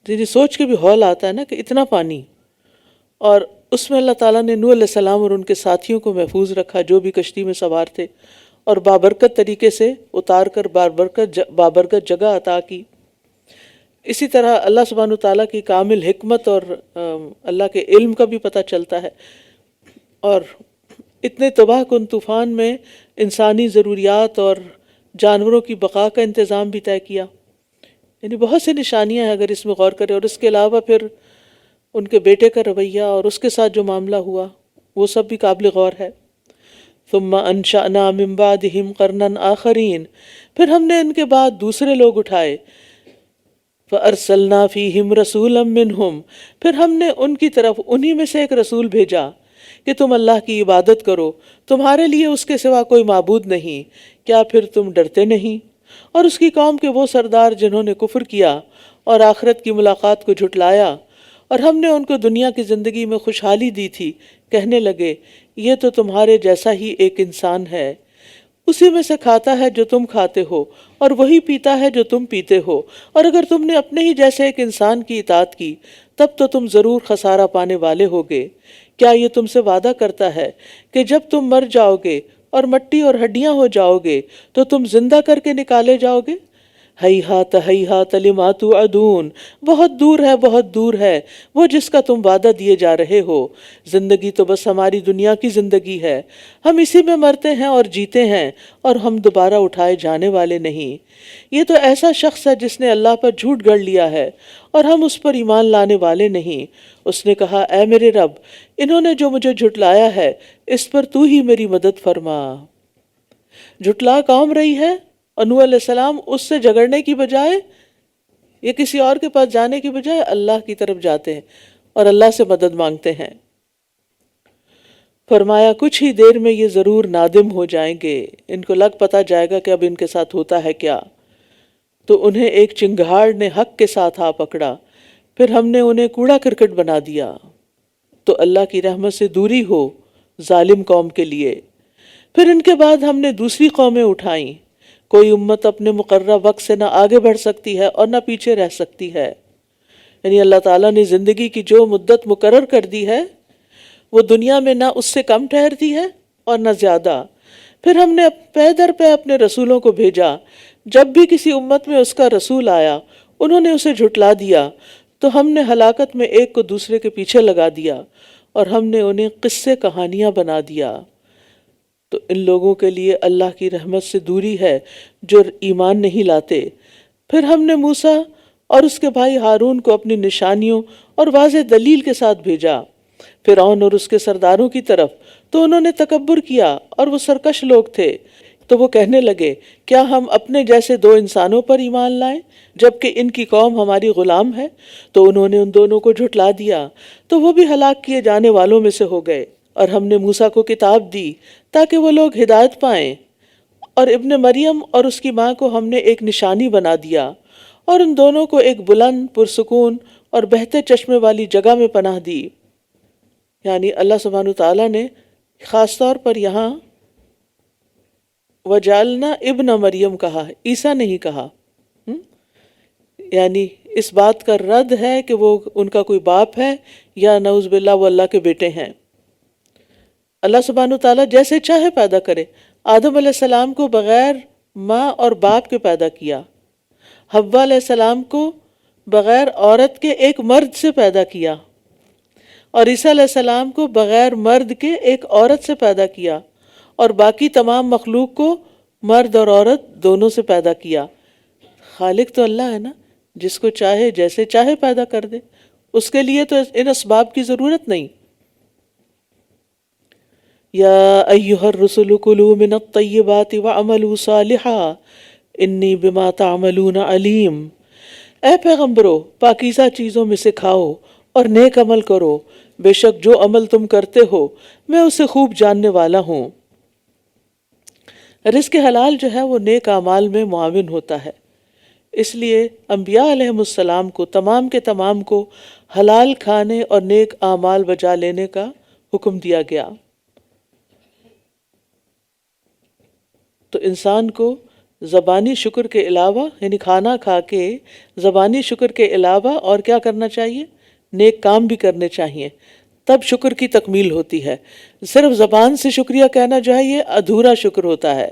B: جی سوچ کے بھی ہول آتا ہے نا کہ اتنا پانی، اور اس میں اللہ تعالیٰ نے نوح علیہ السلام اور ان کے ساتھیوں کو محفوظ رکھا جو بھی کشتی میں سوار تھے، اور بابرکت طریقے سے اتار کر بابرکت جگہ عطا کی۔ اسی طرح اللہ سبحانہ وتعالیٰ کی کامل حکمت اور اللہ کے علم کا بھی پتہ چلتا ہے، اور اتنے تباہ کن طوفان میں انسانی ضروریات اور جانوروں کی بقا کا انتظام بھی طے کیا۔ یعنی بہت سی نشانیاں ہیں اگر اس میں غور کریں، اور اس کے علاوہ پھر ان کے بیٹے کا رویہ اور اس کے ساتھ جو معاملہ ہوا وہ سب بھی قابل غور ہے۔ ثم انشأنا من بعدهم قرنا آخرین، پھر ہم نے ان کے بعد دوسرے لوگ اٹھائے، فارسلنا فیہم رسولا منہم، پھر ہم نے ان کی طرف انہی میں سے ایک رسول بھیجا کہ تم اللہ کی عبادت کرو، تمہارے لیے اس کے سوا کوئی معبود نہیں، کیا پھر تم ڈرتے نہیں؟ اور اس کی قوم کے وہ سردار جنہوں نے کفر کیا اور آخرت کی ملاقات کو جھٹلایا، اور ہم نے ان کو دنیا کی زندگی میں خوشحالی دی تھی، کہنے لگے یہ تو تمہارے جیسا ہی ایک انسان ہے، اسی میں سے کھاتا ہے جو تم کھاتے ہو اور وہی پیتا ہے جو تم پیتے ہو، اور اگر تم نے اپنے ہی جیسے ایک انسان کی اطاعت کی تب تو تم ضرور خسارہ پانے والے ہوگے۔ کیا یہ تم سے وعدہ کرتا ہے کہ جب تم مر جاؤ گے اور مٹی اور ہڈیاں ہو جاؤ گے تو تم زندہ کر کے نکالے جاؤ گے؟ ہیہات لما توعدون، بہت دور ہے وہ جس کا تم وعدہ دیے جا رہے ہو۔ زندگی تو بس ہماری دنیا کی زندگی ہے، ہم اسی میں مرتے ہیں اور جیتے ہیں، اور ہم دوبارہ اٹھائے جانے والے نہیں۔ یہ تو ایسا شخص ہے جس نے اللہ پر جھوٹ گڑھ لیا ہے اور ہم اس پر ایمان لانے والے نہیں۔ اس نے کہا اے میرے رب، انہوں نے جو مجھے جھٹلایا ہے اس پر تو ہی میری مدد فرما۔ جھٹلا قوم رہی ہے، اور نوح علیہ السلام اس سے جھگڑنے کی بجائے یا کسی اور کے پاس جانے کی بجائے اللہ کی طرف جاتے ہیں اور اللہ سے مدد مانگتے ہیں۔ فرمایا کچھ ہی دیر میں یہ ضرور نادم ہو جائیں گے، ان کو لگ پتہ جائے گا کہ اب ان کے ساتھ ہوتا ہے کیا۔ تو انہیں ایک چنگھاڑ نے حق کے ساتھ آ پکڑا، پھر ہم نے انہیں کوڑا کرکٹ بنا دیا۔ تو اللہ کی رحمت سے دوری ہو ظالم قوم کے لیے۔ پھر ان کے بعد ہم نے دوسری قومیں اٹھائیں۔ کوئی امت اپنے مقررہ وقت سے نہ آگے بڑھ سکتی ہے اور نہ پیچھے رہ سکتی ہے۔ یعنی اللہ تعالیٰ نے زندگی کی جو مدت مقرر کر دی ہے وہ دنیا میں نہ اس سے کم ٹھہرتی ہے اور نہ زیادہ۔ پھر ہم نے پے در پے اپنے رسولوں کو بھیجا، جب بھی کسی امت میں اس کا رسول آیا انہوں نے اسے جھٹلا دیا تو ہم نے ہلاکت میں ایک کو دوسرے کے پیچھے لگا دیا اور ہم نے انہیں قصے کہانیاں بنا دیا۔ تو ان لوگوں کے لیے اللہ کی رحمت سے دوری ہے جو ایمان نہیں لاتے۔ پھر ہم نے موسیٰ اور اس کے بھائی ہارون کو اپنی نشانیوں اور واضح دلیل کے ساتھ بھیجا فرعون اور اس کے سرداروں کی طرف، تو انہوں نے تکبر کیا اور وہ سرکش لوگ تھے۔ تو وہ کہنے لگے کیا ہم اپنے جیسے دو انسانوں پر ایمان لائیں جبکہ ان کی قوم ہماری غلام ہے؟ تو انہوں نے ان دونوں کو جھٹلا دیا تو وہ بھی ہلاک کیے جانے والوں میں سے ہو گئے۔ اور ہم نے موسیٰ کو کتاب دی تاکہ وہ لوگ ہدایت پائیں، اور ابن مریم اور اس کی ماں کو ہم نے ایک نشانی بنا دیا، اور ان دونوں کو ایک بلند پرسکون اور بہتے چشمے والی جگہ میں پناہ دی۔ یعنی اللہ سبحانہ تعالیٰ نے خاص طور پر یہاں وجعلنا ابن مریم کہا، عیسیٰ نہیں کہا، یعنی اس بات کا رد ہے کہ وہ ان کا کوئی باپ ہے یا نعوذ باللہ وہ اللہ کے بیٹے ہیں۔ اللہ سبحانہ تعالیٰ جیسے چاہے پیدا کرے۔ آدم علیہ السلام کو بغیر ماں اور باپ کے پیدا کیا، حوا علیہ السلام کو بغیر عورت کے ایک مرد سے پیدا کیا، اور عیسیٰ علیہ السلام کو بغیر مرد کے ایک عورت سے پیدا کیا، اور باقی تمام مخلوق کو مرد اور عورت دونوں سے پیدا کیا۔ خالق تو اللہ ہے نا، جس کو چاہے جیسے چاہے پیدا کر دے، اس کے لیے تو ان اسباب کی ضرورت نہیں۔ یا ایھا الرسل کلوا من الطیبات واعملوا صالحا انی بما تعملون علیم۔ اے پیغمبرو، پاکیزہ چیزوں میں سے کھاؤ اور نیک عمل کرو، بے شک جو عمل تم کرتے ہو میں اسے خوب جاننے والا ہوں۔ رزق حلال جو ہے وہ نیک اعمال میں معاون ہوتا ہے، اس لیے انبیاء علیہم السلام کو تمام کے تمام کو حلال کھانے اور نیک اعمال بجا لینے کا حکم دیا گیا۔ تو انسان کو زبانی شکر کے علاوہ، یعنی کھانا کھا کے زبانی شکر کے علاوہ اور کیا کرنا چاہیے؟ نیک کام بھی کرنے چاہیے، تب شکر کی تکمیل ہوتی ہے۔ صرف زبان سے شکریہ کہنا جو ہے یہ ادھورا شکر ہوتا ہے۔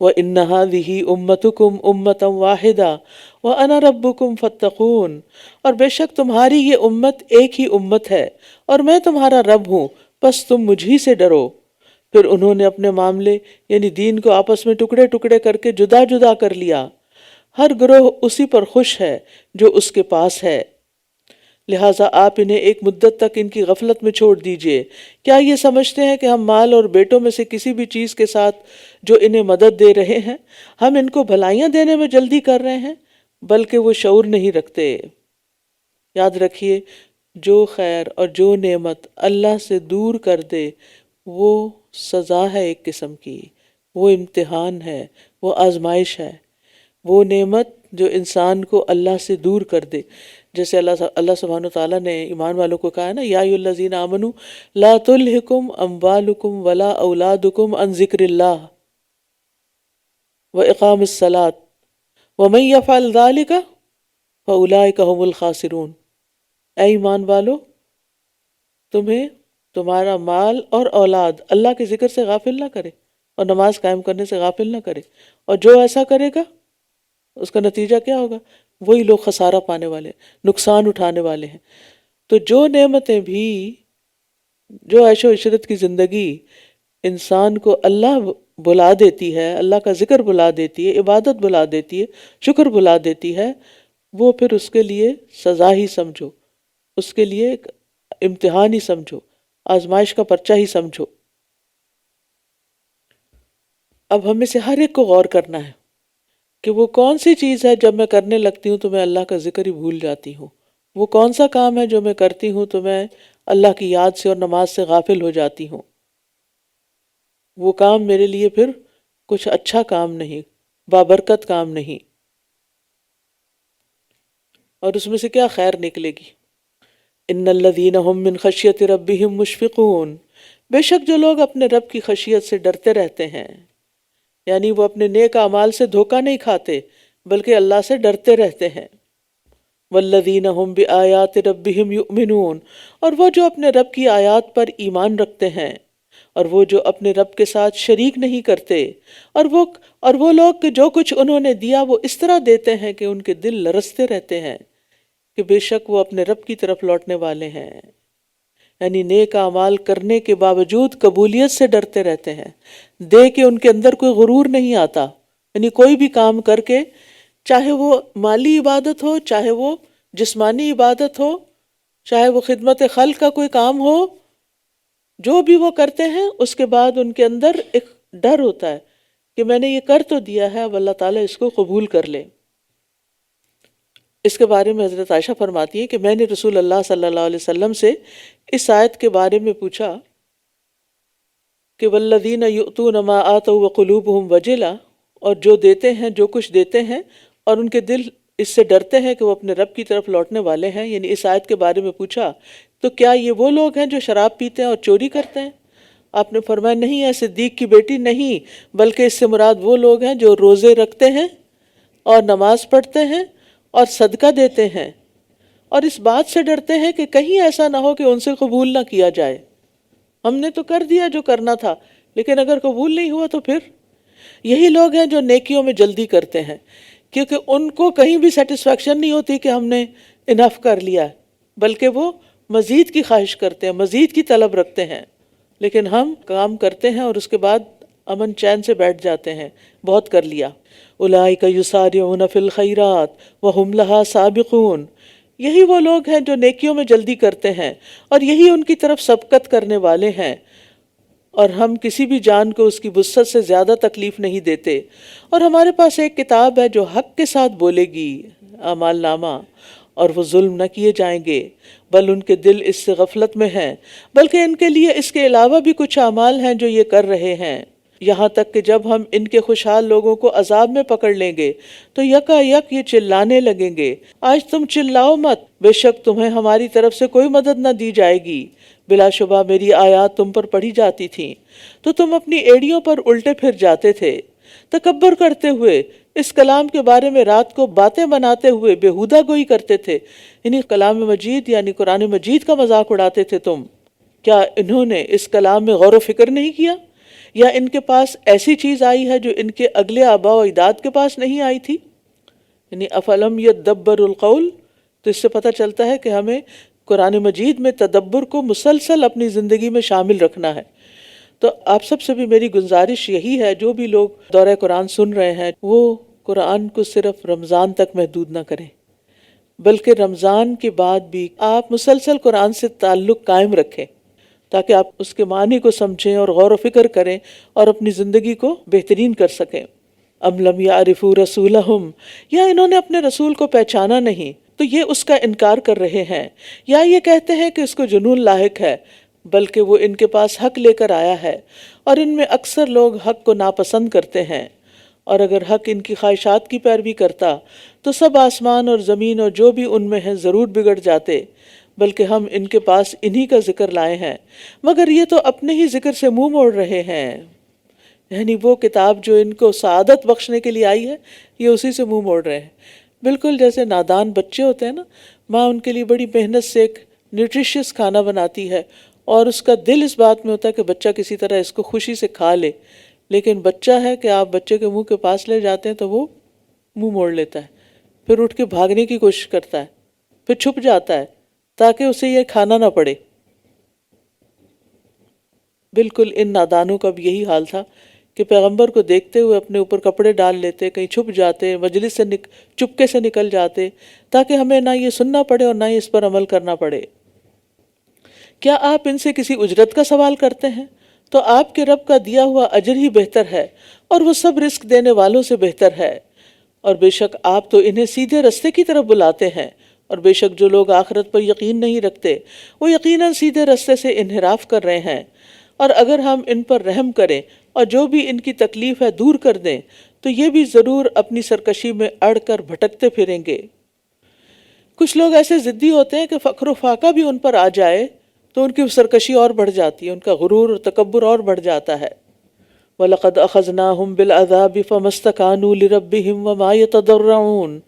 B: وَإِنَّ هَذِهِ أُمَّتُكُمْ أُمَّةً وَاحِدَةً وَأَنَا رَبُّكُمْ فَاتَّقُونِ، اور بے شک تمہاری یہ امت ایک ہی امت ہے اور میں تمہارا رب ہوں، بس تم مجھ ہی سے ڈرو۔ پھر انہوں نے اپنے معاملے یعنی دین کو آپس میں ٹکڑے ٹکڑے کر کے جدا جدا کر لیا۔ ہر گروہ اسی پر خوش ہے جو اس کے پاس ہے، لہٰذا آپ انہیں ایک مدت تک ان کی غفلت میں چھوڑ دیجئے۔ کیا یہ سمجھتے ہیں کہ ہم مال اور بیٹوں میں سے کسی بھی چیز کے ساتھ جو انہیں مدد دے رہے ہیں ہم ان کو بھلائیاں دینے میں جلدی کر رہے ہیں؟ بلکہ وہ شعور نہیں رکھتے۔ یاد رکھیے، جو خیر اور جو نعمت اللہ سے دور کر دے وہ سزا ہے ایک قسم کی، وہ امتحان ہے، وہ آزمائش ہے۔ وہ نعمت جو انسان کو اللہ سے دور کر دے، جیسے اللہ سبحانہ تعالیٰ نے ایمان والوں کو کہا ہے نا، یا ایھا الذین آمنوا لا تلہکم اموالکم ولا اولادکم عن ذکر اللہ واقام الصلاۃ ومن یفعل ذلک فاولئک ھم الخاسرون۔ اے ایمان والو، تمہیں تمہارا مال اور اولاد اللہ کے ذکر سے غافل نہ کرے اور نماز قائم کرنے سے غافل نہ کرے، اور جو ایسا کرے گا اس کا نتیجہ کیا ہوگا؟ وہی لوگ خسارہ پانے والے، نقصان اٹھانے والے ہیں۔ تو جو نعمتیں بھی، جو عیش و عشرت کی زندگی انسان کو اللہ بلا دیتی ہے، اللہ کا ذکر بلا دیتی ہے، عبادت بلا دیتی ہے، شکر بلا دیتی ہے، وہ پھر اس کے لیے سزا ہی سمجھو، اس کے لیے ایک امتحان ہی سمجھو، آزمائش کا پرچہ ہی سمجھو۔ اب ہمیں سے ہر ایک کو غور کرنا ہے کہ وہ کون سی چیز ہے جب میں کرنے لگتی ہوں تو میں اللہ کا ذکر ہی بھول جاتی ہوں، وہ کون سا کام ہے جو میں کرتی ہوں تو میں اللہ کی یاد سے اور نماز سے غافل ہو جاتی ہوں۔ وہ کام میرے لیے پھر کچھ اچھا کام نہیں، بابرکت کام نہیں، اور اس میں سے کیا خیر نکلے گی؟ ان الذین هم من خشیۃ ربہم مشفقون، بے شک جو لوگ اپنے رب کی خشیت سے ڈرتے رہتے ہیں، یعنی وہ اپنے نیک اعمال سے دھوکہ نہیں کھاتے بلکہ اللہ سے ڈرتے رہتے ہیں۔ والذین هم بآیات ربهم یؤمنون، اور وہ جو اپنے رب کی آیات پر ایمان رکھتے ہیں، اور وہ جو اپنے رب کے ساتھ شریک نہیں کرتے، اور وہ لوگ کہ جو کچھ انہوں نے دیا وہ اس طرح دیتے ہیں کہ ان کے دل لرزتے رہتے ہیں کہ بے شک وہ اپنے رب کی طرف لوٹنے والے ہیں، یعنی نیک اعمال کرنے کے باوجود قبولیت سے ڈرتے رہتے ہیں، دے کے ان کے اندر کوئی غرور نہیں آتا، یعنی کوئی بھی کام کر کے، چاہے وہ مالی عبادت ہو، چاہے وہ جسمانی عبادت ہو، چاہے وہ خدمت خلق کا کوئی کام ہو، جو بھی وہ کرتے ہیں اس کے بعد ان کے اندر ایک ڈر ہوتا ہے کہ میں نے یہ کر تو دیا ہے، اب اللہ تعالیٰ اس کو قبول کر لے۔ اس کے بارے میں حضرت عائشہ فرماتی ہے کہ میں نے رسول اللہ صلی اللہ علیہ وسلم سے اس آیت کے بارے میں پوچھا کہ والذین یؤتون ما آتوا وقلوبہم وجلہ، اور جو دیتے ہیں، جو کچھ دیتے ہیں اور ان کے دل اس سے ڈرتے ہیں کہ وہ اپنے رب کی طرف لوٹنے والے ہیں، یعنی اس آیت کے بارے میں پوچھا تو کیا یہ وہ لوگ ہیں جو شراب پیتے ہیں اور چوری کرتے ہیں؟ آپ نے فرمایا نہیں ہے صدیق کی بیٹی، نہیں، بلکہ اس سے مراد وہ لوگ ہیں جو روزے رکھتے ہیں اور نماز پڑھتے ہیں اور صدقہ دیتے ہیں، اور اس بات سے ڈرتے ہیں کہ کہیں ایسا نہ ہو کہ ان سے قبول نہ کیا جائے۔ ہم نے تو کر دیا جو کرنا تھا، لیکن اگر قبول نہیں ہوا تو پھر؟ یہی لوگ ہیں جو نیکیوں میں جلدی کرتے ہیں، کیونکہ ان کو کہیں بھی سیٹسفیکشن نہیں ہوتی کہ ہم نے انف کر لیا ہے، بلکہ وہ مزید کی خواہش کرتے ہیں، مزید کی طلب رکھتے ہیں۔ لیکن ہم کام کرتے ہیں اور اس کے بعد امن چین سے بیٹھ جاتے ہیں، بہت کر لیا۔ اولئک یسارعون فی الخیرات وہم لہا سابقون، یہی وہ لوگ ہیں جو نیکیوں میں جلدی کرتے ہیں اور یہی ان کی طرف سبقت کرنے والے ہیں، اور ہم کسی بھی جان کو اس کی وسعت سے زیادہ تکلیف نہیں دیتے، اور ہمارے پاس ایک کتاب ہے جو حق کے ساتھ بولے گی، اعمال نامہ، اور وہ ظلم نہ کیے جائیں گے، بل ان کے دل اس سے غفلت میں ہیں، بلکہ ان کے لیے اس کے علاوہ بھی کچھ اعمال ہیں جو یہ کر رہے ہیں، یہاں تک کہ جب ہم ان کے خوشحال لوگوں کو عذاب میں پکڑ لیں گے تو یکا یک یہ چلانے لگیں گے، آج تم چلاؤ مت، بے شک تمہیں ہماری طرف سے کوئی مدد نہ دی جائے گی، بلا شبہ میری آیات تم پر پڑھی جاتی تھیں تو تم اپنی ایڑیوں پر الٹے پھر جاتے تھے، تکبر کرتے ہوئے اس کلام کے بارے میں رات کو باتیں بناتے ہوئے بےہودہ گوئی کرتے تھے، یعنی کلام مجید یعنی قرآن مجید کا مذاق اڑاتے تھے تم۔ کیا انہوں نے اس کلام میں غور و فکر نہیں کیا، یا ان کے پاس ایسی چیز آئی ہے جو ان کے اگلے آباء و اجداد کے پاس نہیں آئی تھی؟ یعنی افلم یدبر القول، تو اس سے پتہ چلتا ہے کہ ہمیں قرآن مجید میں تدبر کو مسلسل اپنی زندگی میں شامل رکھنا ہے۔ تو آپ سب سے بھی میری گزارش یہی ہے، جو بھی لوگ دورہ قرآن سن رہے ہیں وہ قرآن کو صرف رمضان تک محدود نہ کریں، بلکہ رمضان کے بعد بھی آپ مسلسل قرآن سے تعلق قائم رکھیں تاکہ آپ اس کے معنی کو سمجھیں اور غور و فکر کریں اور اپنی زندگی کو بہترین کر سکیں۔ ام لم یعرفوا رسولہم، یا انہوں نے اپنے رسول کو پہچانا نہیں تو یہ اس کا انکار کر رہے ہیں، یا یہ کہتے ہیں کہ اس کو جنون لاحق ہے، بلکہ وہ ان کے پاس حق لے کر آیا ہے، اور ان میں اکثر لوگ حق کو ناپسند کرتے ہیں، اور اگر حق ان کی خواہشات کی پیروی کرتا تو سب آسمان اور زمین اور جو بھی ان میں ہیں ضرور بگڑ جاتے، بلکہ ہم ان کے پاس انہی کا ذکر لائے ہیں، مگر یہ تو اپنے ہی ذکر سے منہ موڑ رہے ہیں، یعنی وہ کتاب جو ان کو سعادت بخشنے کے لیے آئی ہے یہ اسی سے منہ موڑ رہے ہیں۔ بالکل جیسے نادان بچے ہوتے ہیں نا، ماں ان کے لیے بڑی محنت سے ایک نیوٹریشیس کھانا بناتی ہے اور اس کا دل اس بات میں ہوتا ہے کہ بچہ کسی طرح اس کو خوشی سے کھا لے، لیکن بچہ ہے کہ آپ بچے کے منہ کے پاس لے جاتے ہیں تو وہ منہ موڑ لیتا ہے، پھر اٹھ کے بھاگنے کی کوشش کرتا ہے، پھر چھپ جاتا ہے تاکہ اسے یہ کھانا نہ پڑے۔ بالکل ان نادانوں کا بھی یہی حال تھا کہ پیغمبر کو دیکھتے ہوئے اپنے اوپر کپڑے ڈال لیتے، کہیں چھپ جاتے، مجلس سے چپکے سے نکل جاتے تاکہ ہمیں نہ یہ سننا پڑے اور نہ ہی اس پر عمل کرنا پڑے۔ کیا آپ ان سے کسی اجرت کا سوال کرتے ہیں؟ تو آپ کے رب کا دیا ہوا اجر ہی بہتر ہے، اور وہ سب رزق دینے والوں سے بہتر ہے، اور بے شک آپ تو انہیں سیدھے رستے کی طرف بلاتے ہیں، اور بے شک جو لوگ آخرت پر یقین نہیں رکھتے وہ یقیناً سیدھے رستے سے انحراف کر رہے ہیں، اور اگر ہم ان پر رحم کریں اور جو بھی ان کی تکلیف ہے دور کر دیں تو یہ بھی ضرور اپنی سرکشی میں اڑ کر بھٹکتے پھریں گے۔ کچھ لوگ ایسے ضدی ہوتے ہیں کہ فقر و فاقہ بھی ان پر آ جائے تو ان کی سرکشی اور بڑھ جاتی ہے، ان کا غرور اور تکبر اور بڑھ جاتا ہے۔ وَلَقَدْ أَخَذْنَاهُمْ بِالْعَذَابِ فَمَا اسْتَكَانُوا لِرَبِّهِمْ وَمَا يَتَضَرَّعُونَ،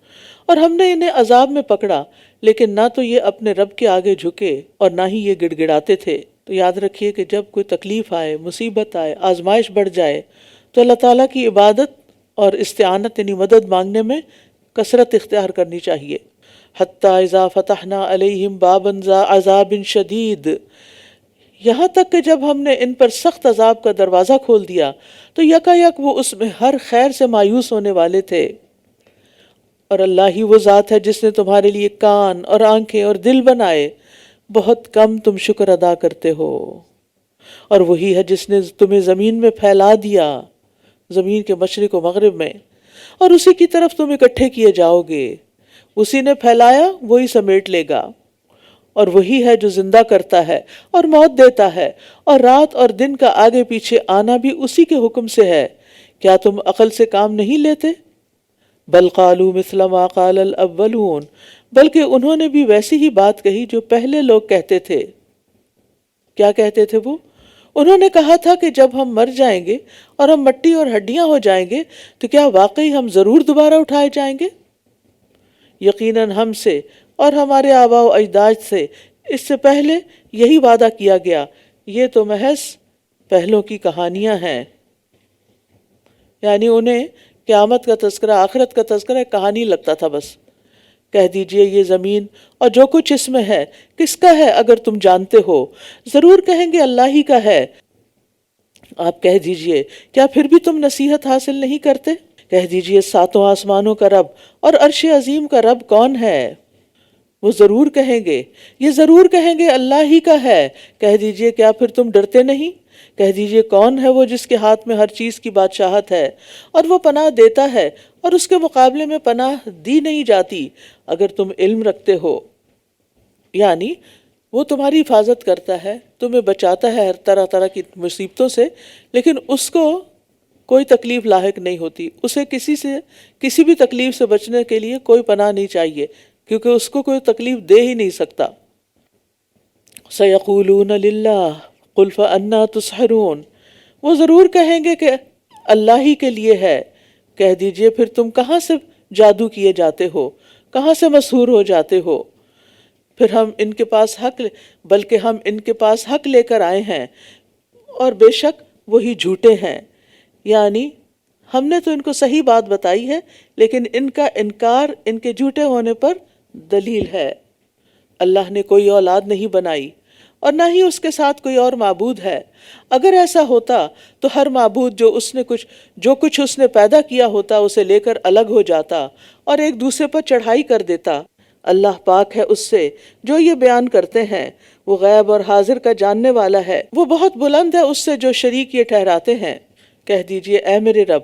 B: اور ہم نے انہیں عذاب میں پکڑا، لیکن نہ تو یہ اپنے رب کے آگے جھکے اور نہ ہی یہ گڑ گڑاتے تھے۔ تو یاد رکھیے کہ جب کوئی تکلیف آئے، مصیبت آئے، آزمائش بڑھ جائے، تو اللہ تعالیٰ کی عبادت اور استعانت یعنی مدد مانگنے میں کثرت اختیار کرنی چاہیے۔ حتیٰ اذا فتحنا علیہم بابا ذا عذاب شدید، یہاں تک کہ جب ہم نے ان پر سخت عذاب کا دروازہ کھول دیا تو یکا یک وہ اس میں ہر خیر سے مایوس ہونے والے تھے۔ اور اللہ ہی وہ ذات ہے جس نے تمہارے لیے کان اور آنکھیں اور دل بنائے، بہت کم تم شکر ادا کرتے ہو۔ اور وہی ہے جس نے تمہیں زمین میں پھیلا دیا، زمین کے مشرق و مغرب میں، اور اسی کی طرف تم اکٹھے کیے جاؤ گے۔ اسی نے پھیلایا، وہی سمیٹ لے گا۔ اور وہی ہے جو زندہ کرتا ہے اور موت دیتا ہے، اور رات اور دن کا آگے پیچھے آنا بھی اسی کے حکم سے ہے۔ کیا تم عقل سے کام نہیں لیتے؟ بل قالوا مثل ما قال الاولون، بلکہ انہوں نے بھی ویسی ہی بات کہی جو پہلے لوگ کہتے تھے۔ کیا کہتے تھے وہ؟ انہوں نے کہا تھا کہ جب ہم مر جائیں گے اور ہم مٹی اور ہڈیاں ہو جائیں گے تو کیا واقعی ہم ضرور دوبارہ اٹھائے جائیں گے؟ یقیناً ہم سے اور ہمارے آباء و اجداد سے اس سے پہلے یہی وعدہ کیا گیا، یہ تو محض پہلوں کی کہانیاں ہیں۔ یعنی انہیں قیامت کا تذکرہ، آخرت کا تذکرہ ایک کہانی لگتا تھا بس۔ کہہ دیجئے یہ زمین اور جو کچھ اس میں ہے کس کا ہے اگر تم جانتے ہو؟ ضرور کہیں گے اللہ ہی کا ہے۔ آپ کہہ دیجئے کیا پھر بھی تم نصیحت حاصل نہیں کرتے؟ کہہ دیجئے ساتوں آسمانوں کا رب اور عرش عظیم کا رب کون ہے؟ وہ ضرور کہیں گے، یہ ضرور کہیں گے اللہ ہی کا ہے۔ کہہ دیجئے کیا پھر تم ڈرتے نہیں؟ کہہ دیجئے کون ہے وہ جس کے ہاتھ میں ہر چیز کی بادشاہت ہے، اور وہ پناہ دیتا ہے اور اس کے مقابلے میں پناہ دی نہیں جاتی اگر تم علم رکھتے ہو۔ یعنی وہ تمہاری حفاظت کرتا ہے، تمہیں بچاتا ہے ہر طرح طرح کی مصیبتوں سے، لیکن اس کو کوئی تکلیف لاحق نہیں ہوتی۔ اسے کسی بھی تکلیف سے بچنے کے لیے کوئی پناہ نہیں چاہیے، کیونکہ اس کو کوئی تکلیف دے ہی نہیں سکتا۔ سَيَقُولُونَ لِلَّهِ قُلْ فَأَنَّىٰ تُسْحَرُونَ، وہ ضرور کہیں گے کہ اللہ ہی کے لیے ہے۔ کہہ دیجئے پھر تم کہاں سے جادو کیے جاتے ہو، کہاں سے مسحور ہو جاتے ہو؟ پھر ہم ان کے پاس حق لے کر آئے ہیں، اور بے شک وہی جھوٹے ہیں۔ یعنی ہم نے تو ان کو صحیح بات بتائی ہے، لیکن ان کا انکار ان کے جھوٹے ہونے پر دلیل ہے۔ اللہ نے کوئی اولاد نہیں بنائی اور نہ ہی اس کے ساتھ کوئی اور معبود ہے۔ اگر ایسا ہوتا تو ہر معبود جو کچھ اس نے پیدا کیا ہوتا اسے لے کر الگ ہو جاتا اور ایک دوسرے پر چڑھائی کر دیتا۔ اللہ پاک ہے اس سے جو یہ بیان کرتے ہیں، وہ غیب اور حاضر کا جاننے والا ہے، وہ بہت بلند ہے اس سے جو شریک یہ ٹھہراتے ہیں۔ کہہ دیجئے اے میرے رب،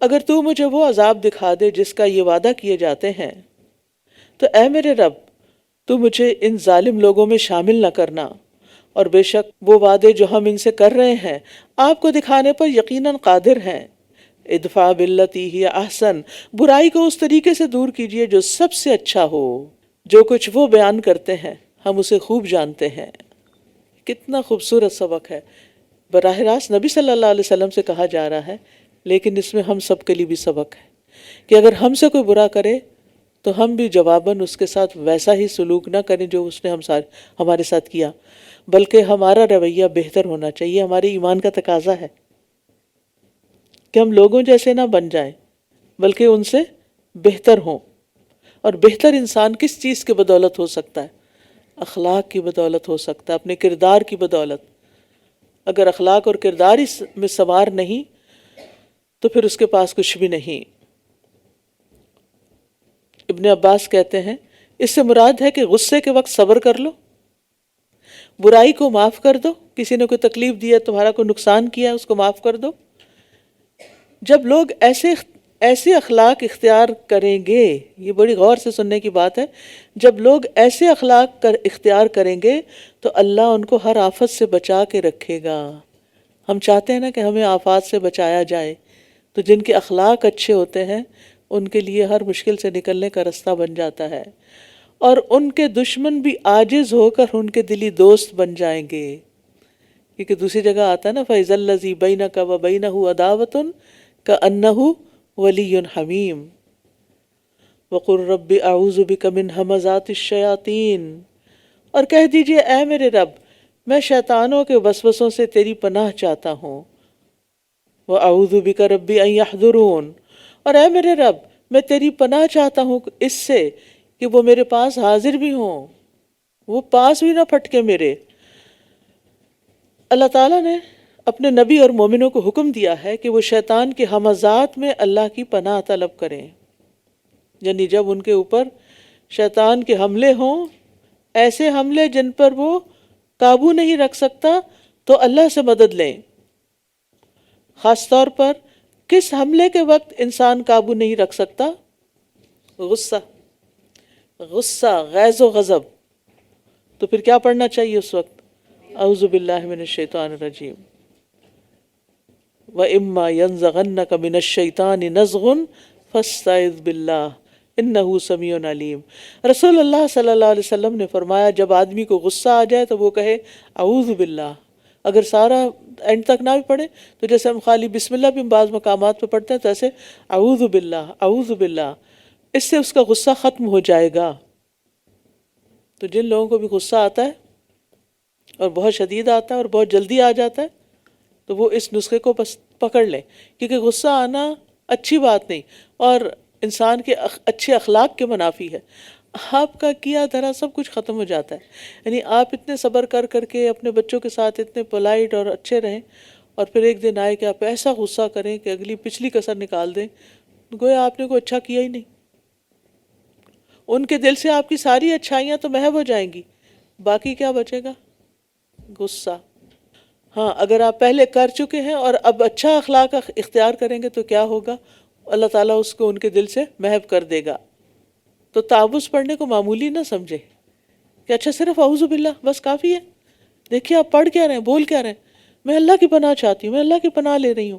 B: اگر تو مجھے وہ عذاب دکھا دے جس کا یہ وعدہ کیے جاتے ہیں، تو اے میرے رب تو مجھے ان ظالم لوگوں میں شامل نہ کرنا، اور بے شک وہ وعدے جو ہم ان سے کر رہے ہیں آپ کو دکھانے پر یقیناً قادر ہیں۔ ادفع باللتی ہی احسن، برائی کو اس طریقے سے دور کیجئے جو سب سے اچھا ہو۔ جو کچھ وہ بیان کرتے ہیں ہم اسے خوب جانتے ہیں۔ کتنا خوبصورت سبق ہے، براہ راست نبی صلی اللہ علیہ وسلم سے کہا جا رہا ہے، لیکن اس میں ہم سب کے لیے بھی سبق ہے کہ اگر ہم سے کوئی برا کرے تو ہم بھی جواباً اس کے ساتھ ویسا ہی سلوک نہ کریں جو اس نے ہمارے ساتھ کیا، بلکہ ہمارا رویہ بہتر ہونا چاہیے۔ ہمارے ایمان کا تقاضا ہے کہ ہم لوگوں جیسے نہ بن جائیں بلکہ ان سے بہتر ہوں۔ اور بہتر انسان کس چیز کی بدولت ہو سکتا ہے؟ اخلاق کی بدولت ہو سکتا ہے، اپنے کردار کی بدولت۔ اگر اخلاق اور کردار اس میں سوار نہیں تو پھر اس کے پاس کچھ بھی نہیں۔ ابن عباس کہتے ہیں اس سے مراد ہے کہ غصے کے وقت صبر کر لو، برائی کو معاف کر دو، کسی نے کوئی تکلیف دی ہے، تمہارا کوئی نقصان کیا ہے، اس کو معاف کر دو۔ جب لوگ ایسے اخلاق اختیار کریں گے، یہ بڑی غور سے سننے کی بات ہے، جب لوگ ایسے اخلاق اختیار کریں گے تو اللہ ان کو ہر آفت سے بچا کے رکھے گا۔ ہم چاہتے ہیں نا کہ ہمیں آفات سے بچایا جائے، تو جن کے اخلاق اچھے ہوتے ہیں ان کے لیے ہر مشکل سے نکلنے کا رستہ بن جاتا ہے، اور ان کے دشمن بھی عاجز ہو کر ان کے دلی دوست بن جائیں گے۔ کیونکہ دوسری جگہ آتا ہے نا فَإِذَا الَّذِي بَيْنَكَ وَبَيْنَهُ عَدَاوَةٌ كَأَنَّهُ وَلِيٌّ حَمِيمٌ۔ وقل رب اعوذ بک من ہمزات الشیاطین، اور کہہ دیجئے اے میرے رب میں شیطانوں کے وسوسوں سے تیری پناہ چاہتا ہوں۔ وَأَعُوذُ بِكَ رَبِّ أَن يَحْضُرُونَ، اور اے میرے رب میں تیری پناہ چاہتا ہوں اس سے کہ وہ میرے پاس حاضر بھی ہوں، وہ پاس بھی نہ پھٹکے میرے۔ اللہ تعالیٰ نے اپنے نبی اور مومنوں کو حکم دیا ہے کہ وہ شیطان کے ہمزات میں اللہ کی پناہ طلب کریں، یعنی جب ان کے اوپر شیطان کے حملے ہوں، ایسے حملے جن پر وہ قابو نہیں رکھ سکتا، تو اللہ سے مدد لیں۔ خاص طور پر کس حملے کے وقت انسان قابو نہیں رکھ سکتا؟ غصہ، غیظ و غضب۔ تو پھر کیا پڑھنا چاہیے اس وقت؟ اعوذ باللہ من الشیطان الرجیم، وَإِمَّا يَنزَغَنَّكَ مِنَ الشَّيْطَانِ نَزْغٌ فَاسْتَعِذْ بِاللَّهِ إِنَّهُ سَمِيعٌ علیم۔ رسول اللہ صلی اللہ علیہ وسلم نے فرمایا جب آدمی کو غصہ آ جائے تو وہ کہے اعوذ باللہ۔ اگر سارا اینڈ تک نہ بھی پڑھے تو جیسے ہم خالی بسم اللہ بھی بعض مقامات پہ پڑھتے ہیں تو ایسے اعوذ باللہ اعوذ باللہ، اس سے اس کا غصہ ختم ہو جائے گا۔ تو جن لوگوں کو بھی غصہ آتا ہے اور بہت شدید آتا ہے اور بہت جلدی آ جاتا ہے تو وہ اس نسخے کو بس پکڑ لیں، کیونکہ غصہ آنا اچھی بات نہیں اور انسان کے اچھے اخلاق کے منافی ہے۔ آپ کا کیا دھرا سب کچھ ختم ہو جاتا ہے، یعنی آپ اتنے صبر کر کر کے اپنے بچوں کے ساتھ اتنے پولائٹ اور اچھے رہیں، اور پھر ایک دن آئے کہ آپ ایسا غصہ کریں کہ اگلی پچھلی کسر نکال دیں، گویا آپ نے کوئی اچھا کیا ہی نہیں۔ ان کے دل سے آپ کی ساری اچھائیاں تو محو ہو جائیں گی، باقی کیا بچے گا؟ غصہ۔ ہاں اگر آپ پہلے کر چکے ہیں اور اب اچھا اخلاق اختیار کریں گے تو کیا ہوگا؟ اللہ تعالیٰ اس کو ان کے دل سے محو کر دے گا۔ تو تعوذ پڑھنے کو معمولی نہ سمجھے کہ اچھا صرف اعوذ باللہ بس کافی ہے۔ دیکھیے آپ پڑھ کیا رہے ہیں، بول کیا رہے ہیں، میں اللہ کی پناہ چاہتی ہوں، میں اللہ کی پناہ لے رہی ہوں۔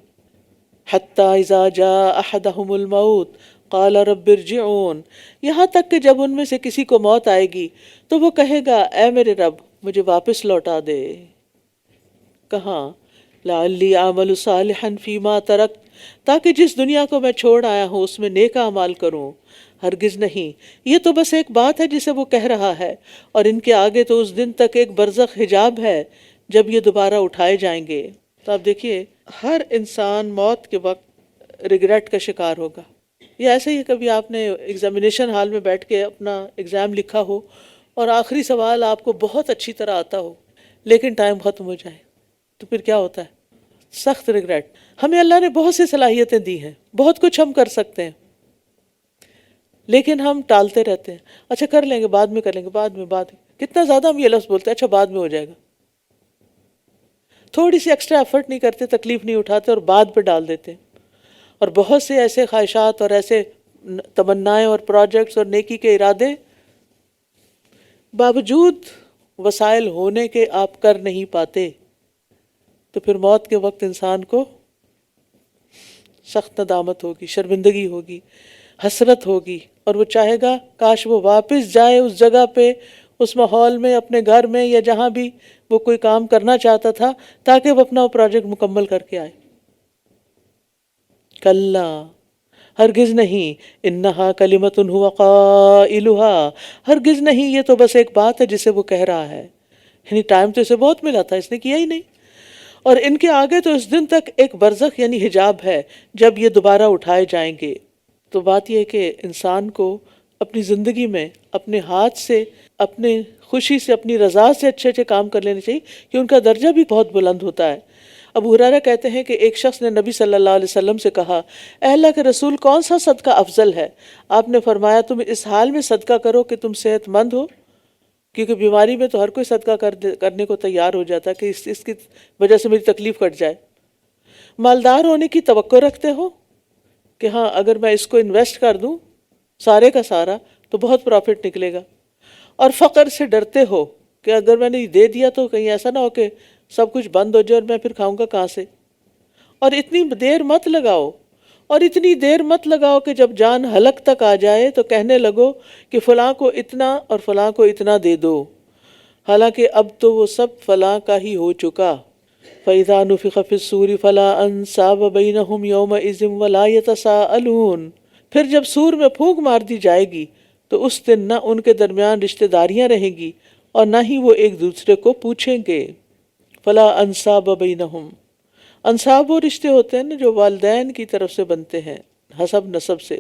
B: حتی اذا جاء احدہم الموت قال رب ارجعون، یہاں تک کہ جب ان میں سے کسی کو موت آئے گی تو وہ کہے گا اے میرے رب مجھے واپس لوٹا دے۔ کہاں؟ لعلی اعمل صالحا فیما ترکت، تاکہ جس دنیا کو میں چھوڑ آیا ہوں اس میں نیک اعمال کروں۔ ہرگز نہیں، یہ تو بس ایک بات ہے جسے وہ کہہ رہا ہے، اور ان کے آگے تو اس دن تک ایک برزخ حجاب ہے جب یہ دوبارہ اٹھائے جائیں گے۔ تو آپ دیکھیے ہر انسان موت کے وقت ریگریٹ کا شکار ہوگا۔ یا ایسے ہی کبھی آپ نے ایگزامینیشن ہال میں بیٹھ کے اپنا ایگزام لکھا ہو اور آخری سوال آپ کو بہت اچھی طرح آتا ہو لیکن ٹائم ختم ہو جائے تو پھر کیا ہوتا ہے؟ سخت ریگریٹ۔ ہمیں اللہ نے بہت سی صلاحیتیں دی ہیں، بہت کچھ ہم کر سکتے ہیں، لیکن ہم ٹالتے رہتے ہیں، اچھا کر لیں گے بعد میں، کر لیں گے بعد میں، کتنا زیادہ ہم یہ لفظ بولتے ہیں اچھا بعد میں ہو جائے گا، تھوڑی سی ایکسٹرا ایفرٹ نہیں کرتے، تکلیف نہیں اٹھاتے اور بعد پہ ڈال دیتے ہیں۔ اور بہت سے ایسے خواہشات اور ایسے تمنائیں اور پروجیکٹس اور نیکی کے ارادے باوجود وسائل ہونے کے آپ کر نہیں پاتے، تو پھر موت کے وقت انسان کو سخت ندامت ہوگی، شرمندگی ہوگی، حسرت ہوگی، اور وہ چاہے گا کاش وہ واپس جائے اس جگہ پہ، اس ماحول میں، اپنے گھر میں یا جہاں بھی وہ کوئی کام کرنا چاہتا تھا، تاکہ وہ اپنا پروجیکٹ مکمل کر کے آئے۔ کلا، ہرگز نہیں، انہا کلمۃ ہو قائلہا، ہرگز نہیں، یہ تو بس ایک بات ہے جسے وہ کہہ رہا ہے، یعنی ٹائم تو اسے بہت ملا تھا، اس نے کیا ہی نہیں۔ اور ان کے آگے تو اس دن تک ایک برزخ یعنی حجاب ہے جب یہ دوبارہ اٹھائے جائیں گے۔ تو بات یہ ہے کہ انسان کو اپنی زندگی میں اپنے ہاتھ سے، اپنے خوشی سے، اپنی رضا سے اچھے اچھے کام کر لینے چاہیے کہ ان کا درجہ بھی بہت بلند ہوتا ہے۔ ابو ہریرہ کہتے ہیں کہ ایک شخص نے نبی صلی اللہ علیہ وسلم سے کہا اے اللہ کے رسول کون سا صدقہ افضل ہے؟ آپ نے فرمایا تم اس حال میں صدقہ کرو کہ تم صحت مند ہو، کیونکہ بیماری میں تو ہر کوئی صدقہ کرنے کو تیار ہو جاتا ہے کہ اس کی وجہ سے میری تکلیف کٹ جائے۔ مالدار ہونے کی توقع رکھتے ہو کہ ہاں اگر میں اس کو انویسٹ کر دوں سارے کا سارا تو بہت پروفٹ نکلے گا، اور فقر سے ڈرتے ہو کہ اگر میں نے دے دیا تو کہیں ایسا نہ ہو کہ سب کچھ بند ہو جائے اور میں پھر کھاؤں گا کہاں سے۔ اور اتنی دیر مت لگاؤ، اور اتنی دیر مت لگاؤ کہ جب جان حلق تک آ جائے تو کہنے لگو کہ فلاں کو اتنا اور فلاں کو اتنا دے دو، حالانکہ اب تو وہ سب فلاں کا ہی ہو چکا۔ فَإِذَا نُفِخَ فِي الصُّورِ فَلَا أَنْسَابَ بَيْنَهُمْ يَوْمَئِذٍ وَلَا يَتَسَاءَلُونَ، پھر جب سور میں پھونک مار دی جائے گی تو اس دن نہ ان کے درمیان رشتہ داریاں رہیں گی اور نہ ہی وہ ایک دوسرے کو پوچھیں گے۔ فلا انصاب بینہم، انصاب وہ رشتے ہوتے ہیں نا جو والدین کی طرف سے بنتے ہیں حسب نسب سے۔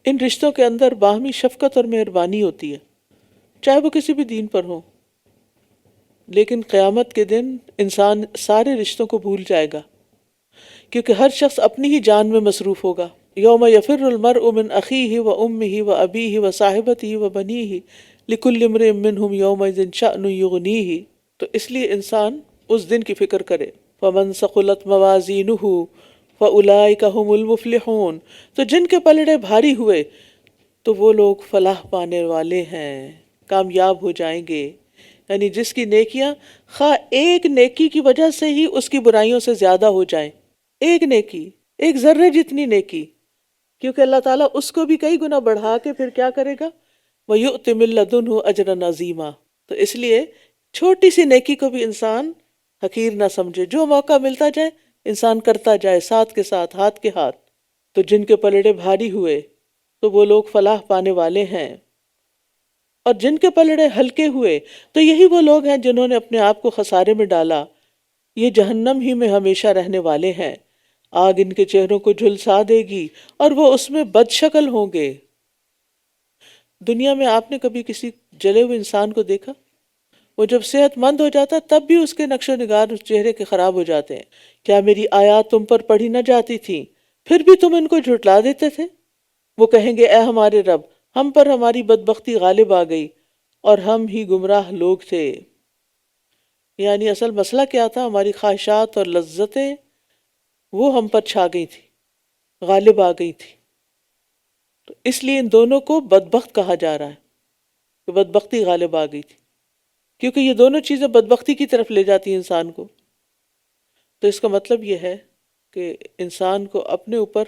B: ان رشتوں کے اندر باہمی شفقت اور مہربانی ہوتی ہے، چاہے وہ کسی بھی دین پر ہو۔ لیکن قیامت کے دن انسان سارے رشتوں کو بھول جائے گا، کیونکہ ہر شخص اپنی ہی جان میں مصروف ہوگا۔ یوم یفر المرء من اخیہ و امہ و ابیہ و صاحبتہ و بنیہ لکل امرئ منہم یومئذ شأن یغنیہ۔ تو اس لیے انسان اس دن کی فکر کرے۔ فمن ثقلت موازینہ فاولئک ھم المفلحون، تو جن کے پلڑے بھاری ہوئے تو وہ لوگ فلاح پانے والے ہیں، کامیاب ہو جائیں گے۔ یعنی جس کی نیکیاں خواہ ایک نیکی کی وجہ سے ہی اس کی برائیوں سے زیادہ ہو جائیں، ایک نیکی، ایک ذرے جتنی نیکی، کیونکہ اللہ تعالیٰ اس کو بھی کئی گنا بڑھا کے پھر کیا کرے گا، وَيُؤْتِ مِن لَدُنْهُ أَجْرًا عَظِيمًا۔ تو اس لیے چھوٹی سی نیکی کو بھی انسان حقیر نہ سمجھے، جو موقع ملتا جائے انسان کرتا جائے، ساتھ کے ساتھ، ہاتھ کے ہاتھ۔ تو جن کے پلڑے بھاری ہوئے تو وہ لوگ فلاح پانے والے ہیں، اور جن کے پلڑے ہلکے ہوئے تو یہی وہ لوگ ہیں جنہوں نے اپنے آپ کو خسارے میں ڈالا، یہ جہنم ہی میں ہمیشہ رہنے والے ہیں، آگ ان کے چہروں کو جھلسا دے گی اور وہ اس میں بد شکل ہوں گے۔ دنیا میں آپ نے کبھی کسی جلے ہوئے انسان کو دیکھا؟ وہ جب صحت مند ہو جاتا تب بھی اس کے نقش و نگار اس چہرے کے خراب ہو جاتے ہیں۔ کیا میری آیات تم پر پڑھی نہ جاتی تھی پھر بھی تم ان کو جھٹلا دیتے تھے؟ وہ کہیں گے اے ہمارے رب، ہم پر ہماری بدبختی غالب آ گئی اور ہم ہی گمراہ لوگ تھے۔ یعنی اصل مسئلہ کیا تھا؟ ہماری خواہشات اور لذتیں وہ ہم پر چھا گئی تھی، غالب آ گئی تھی۔ تو اس لیے ان دونوں کو بدبخت کہا جا رہا ہے کہ بدبختی غالب آ گئی تھی، کیونکہ یہ دونوں چیزیں بدبختی کی طرف لے جاتی ہیں انسان کو۔ تو اس کا مطلب یہ ہے کہ انسان کو اپنے اوپر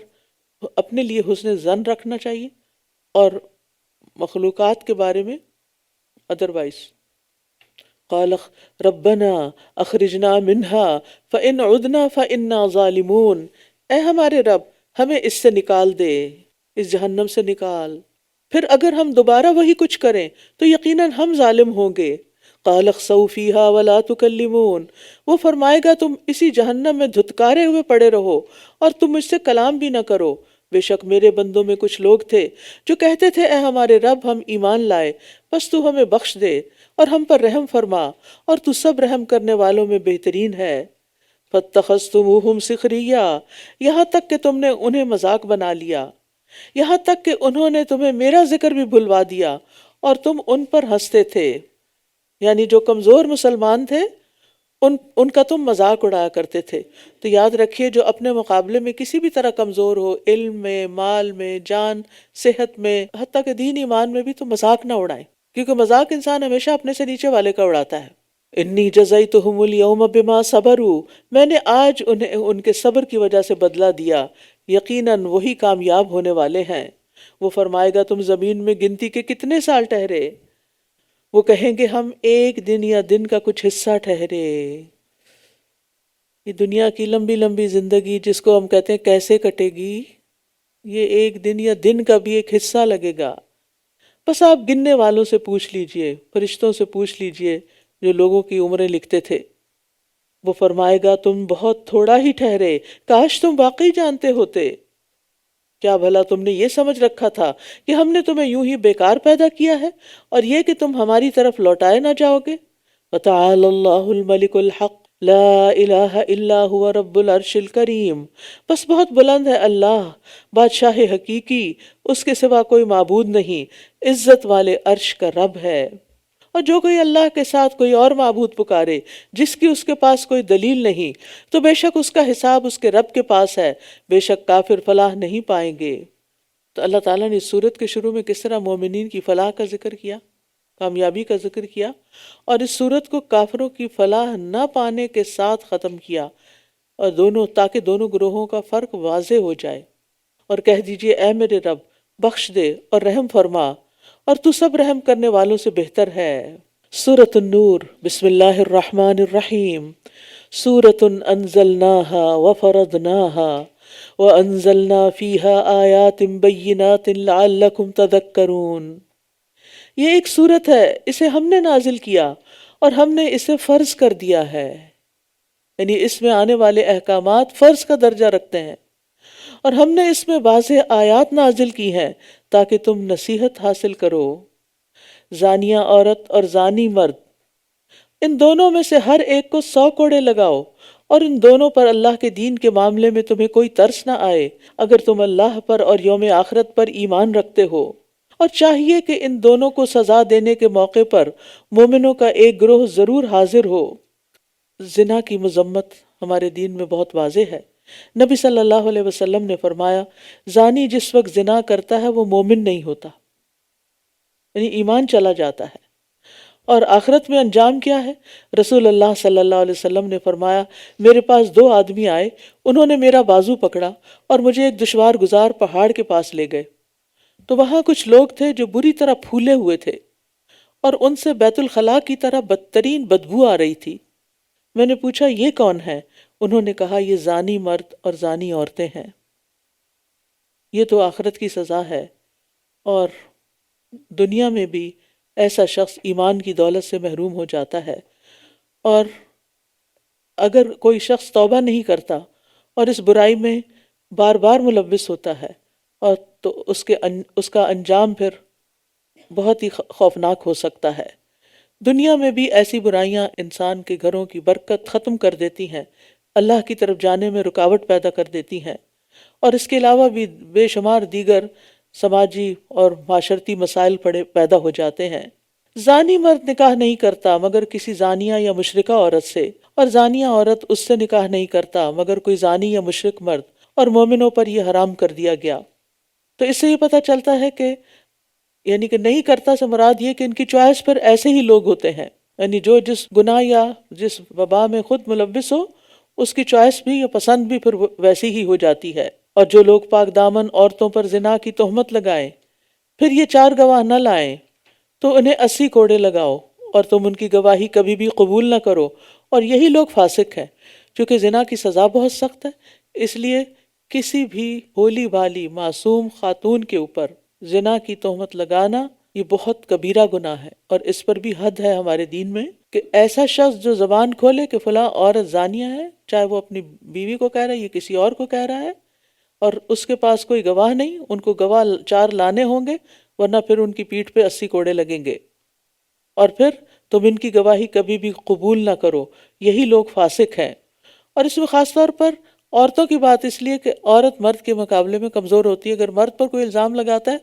B: اپنے لیے حسن ظن رکھنا چاہیے اور مخلوقات کے بارے میں ادروائز۔ قال ربنا اخرجنا منها فإن عدنا فإنا ظالمون، اے ہمارے رب ہمیں اس سے نکال دے، اس جہنم سے نکال، پھر اگر ہم دوبارہ وہی کچھ کریں تو یقیناً ہم ظالم ہوں گے۔ قال اخسؤوا فيها ولا تكلمون، وہ فرمائے گا تم اسی جہنم میں دھتکارے ہوئے پڑے رہو اور تم مجھ سے کلام بھی نہ کرو۔ بے شک میرے بندوں میں کچھ لوگ تھے جو کہتے تھے اے ہمارے رب ہم ایمان لائے، بس تو ہمیں بخش دے اور ہم پر رحم فرما، اور تو سب رحم کرنے والوں میں بہترین ہے۔ فاتخذتموہم سخریا، یہاں تک کہ تم نے انہیں مذاق بنا لیا، یہاں تک کہ انہوں نے تمہیں میرا ذکر بھی بھلوا دیا اور تم ان پر ہنستے تھے۔ یعنی جو کمزور مسلمان تھے ان کا تم مذاق اڑایا کرتے تھے۔ تو یاد رکھیے جو اپنے مقابلے میں کسی بھی طرح کمزور ہو، علم میں، مال میں، جان، صحت میں، حتیٰ کہ دین ایمان میں بھی، تو مذاق نہ اڑائیں، کیونکہ مذاق انسان ہمیشہ اپنے سے نیچے والے کا اڑاتا ہے۔ انی جزیتہم الیوم بما صبروا، میں نے آج انہیں ان کے صبر کی وجہ سے بدلہ دیا، یقیناً وہی کامیاب ہونے والے ہیں۔ وہ فرمائے گا تم زمین میں گنتی کے کتنے سال ٹھہرے؟ وہ کہیں گے ہم ایک دن یا دن کا کچھ حصہ ٹھہرے۔ یہ دنیا کی لمبی لمبی زندگی جس کو ہم کہتے ہیں کیسے کٹے گی، یہ ایک دن یا دن کا بھی ایک حصہ لگے گا۔ بس آپ گننے والوں سے پوچھ لیجئے، فرشتوں سے پوچھ لیجئے جو لوگوں کی عمریں لکھتے تھے۔ وہ فرمائے گا تم بہت تھوڑا ہی ٹھہرے، کاش تم واقعی جانتے ہوتے۔ کیا بھلا تم نے یہ سمجھ رکھا تھا کہ ہم نے تمہیں یوں ہی بیکار پیدا کیا ہے اور یہ کہ تم ہماری طرف لوٹائے نہ جاؤ گے؟ وَتَعَالَى اللَّهُ الْمَلِكُ الْحَقُّ لَا إِلَٰهَ إِلَّا هُوَ رَبُّ الْعَرْشِ الْكَرِيمِ، بس بہت بلند ہے اللہ، بادشاہ حقیقی، اس کے سوا کوئی معبود نہیں، عزت والے عرش کا رب ہے۔ اور جو کوئی اللہ کے ساتھ کوئی اور معبود پکارے جس کی اس کے پاس کوئی دلیل نہیں، تو بے شک اس کا حساب اس کے رب کے پاس ہے، بے شک کافر فلاح نہیں پائیں گے۔ تو اللہ تعالیٰ نے اس سورت کے شروع میں کس طرح مومنین کی فلاح کا ذکر کیا، کامیابی کا ذکر کیا، اور اس سورت کو کافروں کی فلاح نہ پانے کے ساتھ ختم کیا، اور تاکہ دونوں گروہوں کا فرق واضح ہو جائے۔ اور کہہ دیجئے اے میرے رب بخش دے اور رحم فرما، اور تو سب رحم کرنے والوں سے بہتر ہے۔ سورۃ النور، بسم اللہ الرحمن الرحیم۔ سورۃ انزلناها وفرضناها وَأَنزَلْنَا فِيهَا آيَاتٍ بَيِّنَاتٍ لَعَلَّكُمْ تَذَكَّرُونَ۔ یہ ایک صورت ہے، اسے ہم نے نازل کیا اور ہم نے اسے فرض کر دیا ہے، یعنی اس میں آنے والے احکامات فرض کا درجہ رکھتے ہیں، اور ہم نے اس میں واضح آیات نازل کی ہیں تاکہ تم نصیحت حاصل کرو۔ زانیہ عورت اور زانی مرد، ان دونوں میں سے ہر ایک کو 100 کوڑے لگاؤ، اور ان دونوں پر اللہ کے دین کے معاملے میں تمہیں کوئی ترس نہ آئے اگر تم اللہ پر اور یوم آخرت پر ایمان رکھتے ہو۔ اور چاہیے کہ ان دونوں کو سزا دینے کے موقع پر مومنوں کا ایک گروہ ضرور حاضر ہو۔ زنا کی مذمت ہمارے دین میں بہت واضح ہے۔ نبی صلی اللہ علیہ وسلم نے فرمایا، زانی جس وقت زنا کرتا ہے وہ مومن نہیں ہوتا، یعنی ایمان چلا جاتا ہے۔ اور آخرت میں انجام کیا ہے؟ رسول اللہ صلی اللہ علیہ وسلم نے فرمایا، میرے پاس 2 آدمی آئے، انہوں نے میرا بازو پکڑا اور مجھے ایک دشوار گزار پہاڑ کے پاس لے گئے، تو وہاں کچھ لوگ تھے جو بری طرح پھولے ہوئے تھے اور ان سے بیت الخلاء کی طرح بدترین بدبو آ رہی تھی۔ میں نے پوچھا یہ کون ہے؟ انہوں نے کہا یہ زانی مرد اور زانی عورتیں ہیں۔ یہ تو آخرت کی سزا ہے، اور دنیا میں بھی ایسا شخص ایمان کی دولت سے محروم ہو جاتا ہے۔ اور اگر کوئی شخص توبہ نہیں کرتا اور اس برائی میں بار بار ملوث ہوتا ہے، اور تو اس کا انجام پھر بہت ہی خوفناک ہو سکتا ہے۔ دنیا میں بھی ایسی برائیاں انسان کے گھروں کی برکت ختم کر دیتی ہیں، اللہ کی طرف جانے میں رکاوٹ پیدا کر دیتی ہیں، اور اس کے علاوہ بھی بے شمار دیگر سماجی اور معاشرتی مسائل پیدا ہو جاتے ہیں۔ زانی مرد نکاح نہیں کرتا مگر کسی زانیہ یا مشرکہ عورت سے، اور زانیہ عورت اس سے نکاح نہیں کرتا مگر کوئی زانی یا مشرک مرد، اور مومنوں پر یہ حرام کر دیا گیا۔ تو اس سے یہ پتہ چلتا ہے کہ یعنی کہ نہیں کرتا سے مراد یہ کہ ان کی چوائس پر ایسے ہی لوگ ہوتے ہیں، یعنی جو جس گناہ یا جس وبا میں خود ملوث ہو اس کی چوائس بھی یا پسند بھی پھر ویسی ہی ہو جاتی ہے۔ اور جو لوگ پاک دامن عورتوں پر زنا کی تہمت لگائیں پھر یہ 4 گواہ نہ لائیں تو انہیں 80 کوڑے لگاؤ، اور تم ان کی گواہی کبھی بھی قبول نہ کرو، اور یہی لوگ فاسق ہیں۔ چونکہ زنا کی سزا بہت سخت ہے، اس لیے کسی بھی بھولی بھالی معصوم خاتون کے اوپر زنا کی تہمت لگانا یہ بہت کبیرہ گناہ ہے، اور اس پر بھی حد ہے ہمارے دین میں کہ ایسا شخص جو زبان کھولے کہ فلاں عورت زانیہ ہے، چاہے وہ اپنی بیوی کو کہہ رہا ہے یا کسی اور کو کہہ رہا ہے، اور اس کے پاس کوئی گواہ نہیں، ان کو گواہ 4 لانے ہوں گے ورنہ پھر ان کی پیٹھ پہ 80 کوڑے لگیں گے، اور پھر تم ان کی گواہی کبھی بھی قبول نہ کرو، یہی لوگ فاسق ہیں۔ اور اس میں خاص طور پر عورتوں کی بات اس لیے کہ عورت مرد کے مقابلے میں کمزور ہوتی ہے۔ اگر مرد پر کوئی الزام لگاتا ہے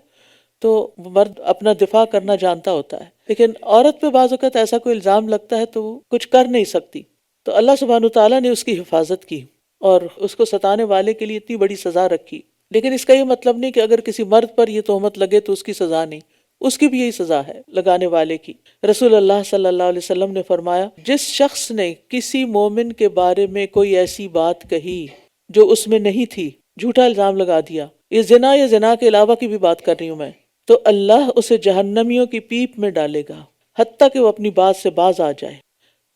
B: تو مرد اپنا دفاع کرنا جانتا ہوتا ہے، لیکن عورت پہ بعض اوقات ایسا کوئی الزام لگتا ہے تو وہ کچھ کر نہیں سکتی، تو اللہ سبحانہ تعالیٰ نے اس کی حفاظت کی اور اس کو ستانے والے کے لیے اتنی بڑی سزا رکھی۔ لیکن اس کا یہ مطلب نہیں کہ اگر کسی مرد پر یہ تہمت لگے تو اس کی سزا نہیں، اس کی بھی یہی سزا ہے لگانے والے کی۔ رسول اللہ صلی اللہ علیہ وسلم نے فرمایا، جس شخص نے کسی مومن کے بارے میں کوئی ایسی بات کہی جو اس میں نہیں تھی، جھوٹا الزام لگا دیا، یہ زنا یا زنا کے علاوہ کی بھی بات کر رہی ہوں میں، تو اللہ اسے جہنمیوں کی پیپ میں ڈالے گا حتیٰ کہ وہ اپنی بات سے باز آ جائے،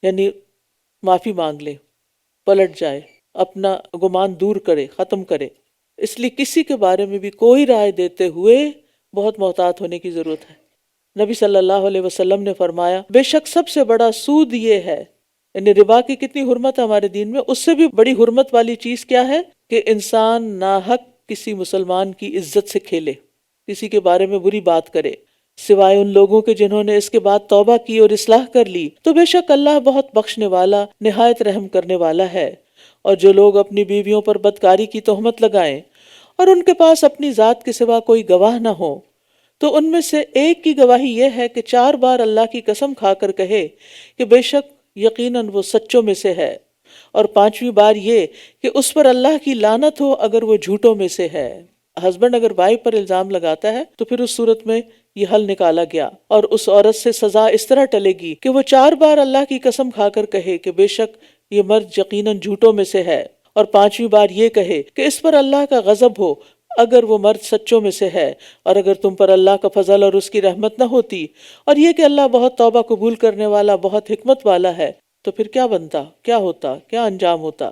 B: یعنی معافی مانگ لے، پلٹ جائے، اپنا گمان دور کرے، ختم کرے۔ اس لیے کسی کے بارے میں بھی کوئی رائے دیتے ہوئے بہت محتاط ہونے کی ضرورت ہے۔ نبی صلی اللہ علیہ وسلم نے فرمایا، بے شک سب سے بڑا سود یہ ہے، یعنی ربا کی کتنی حرمت ہے ہمارے دین میں، اس سے بھی بڑی حرمت والی چیز کیا ہے کہ انسان ناحق کسی مسلمان کی عزت سے کھیلے، کسی کے بارے میں بری بات کرے، سوائے ان لوگوں کے جنہوں نے اس کے بعد توبہ کی اور اصلاح کر لی، تو بے شک اللہ بہت بخشنے والا، نہایت رحم کرنے والا ہے۔ اور جو لوگ اپنی بیویوں پر بدکاری کی تہمت لگائیں اور ان کے پاس اپنی ذات کے سوا کوئی گواہ نہ ہو، تو ان میں سے ایک کی گواہی یہ ہے کہ 4 بار اللہ کی قسم کھا کر کہے کہ بے شک یقیناً وہ سچوں میں سے ہے، اور 5ویں بار یہ کہ اس پر اللہ کی لعنت ہو اگر وہ جھوٹوں میں سے ہے۔ ہسبینڈ اگر وائف پر الزام لگاتا ہے تو پھر اس صورت میں یہ حل نکالا گیا، اور اس عورت سے سزا اس طرح ٹلے گی کہ وہ 4 بار اللہ کی قسم کھا کر کہے کہ بے شک یہ مرد یقیناً جھوٹوں میں سے ہے، اور 5ویں بار یہ کہے کہ اس پر اللہ کا غضب ہو اگر وہ مرد سچوں میں سے ہے، اور اگر تم پر اللہ کا فضل اور اس کی رحمت نہ ہوتی، اور یہ کہ اللہ بہت توبہ قبول کرنے والا، بہت حکمت والا ہے، تو پھر کیا بنتا، کیا ہوتا، کیا انجام ہوتا۔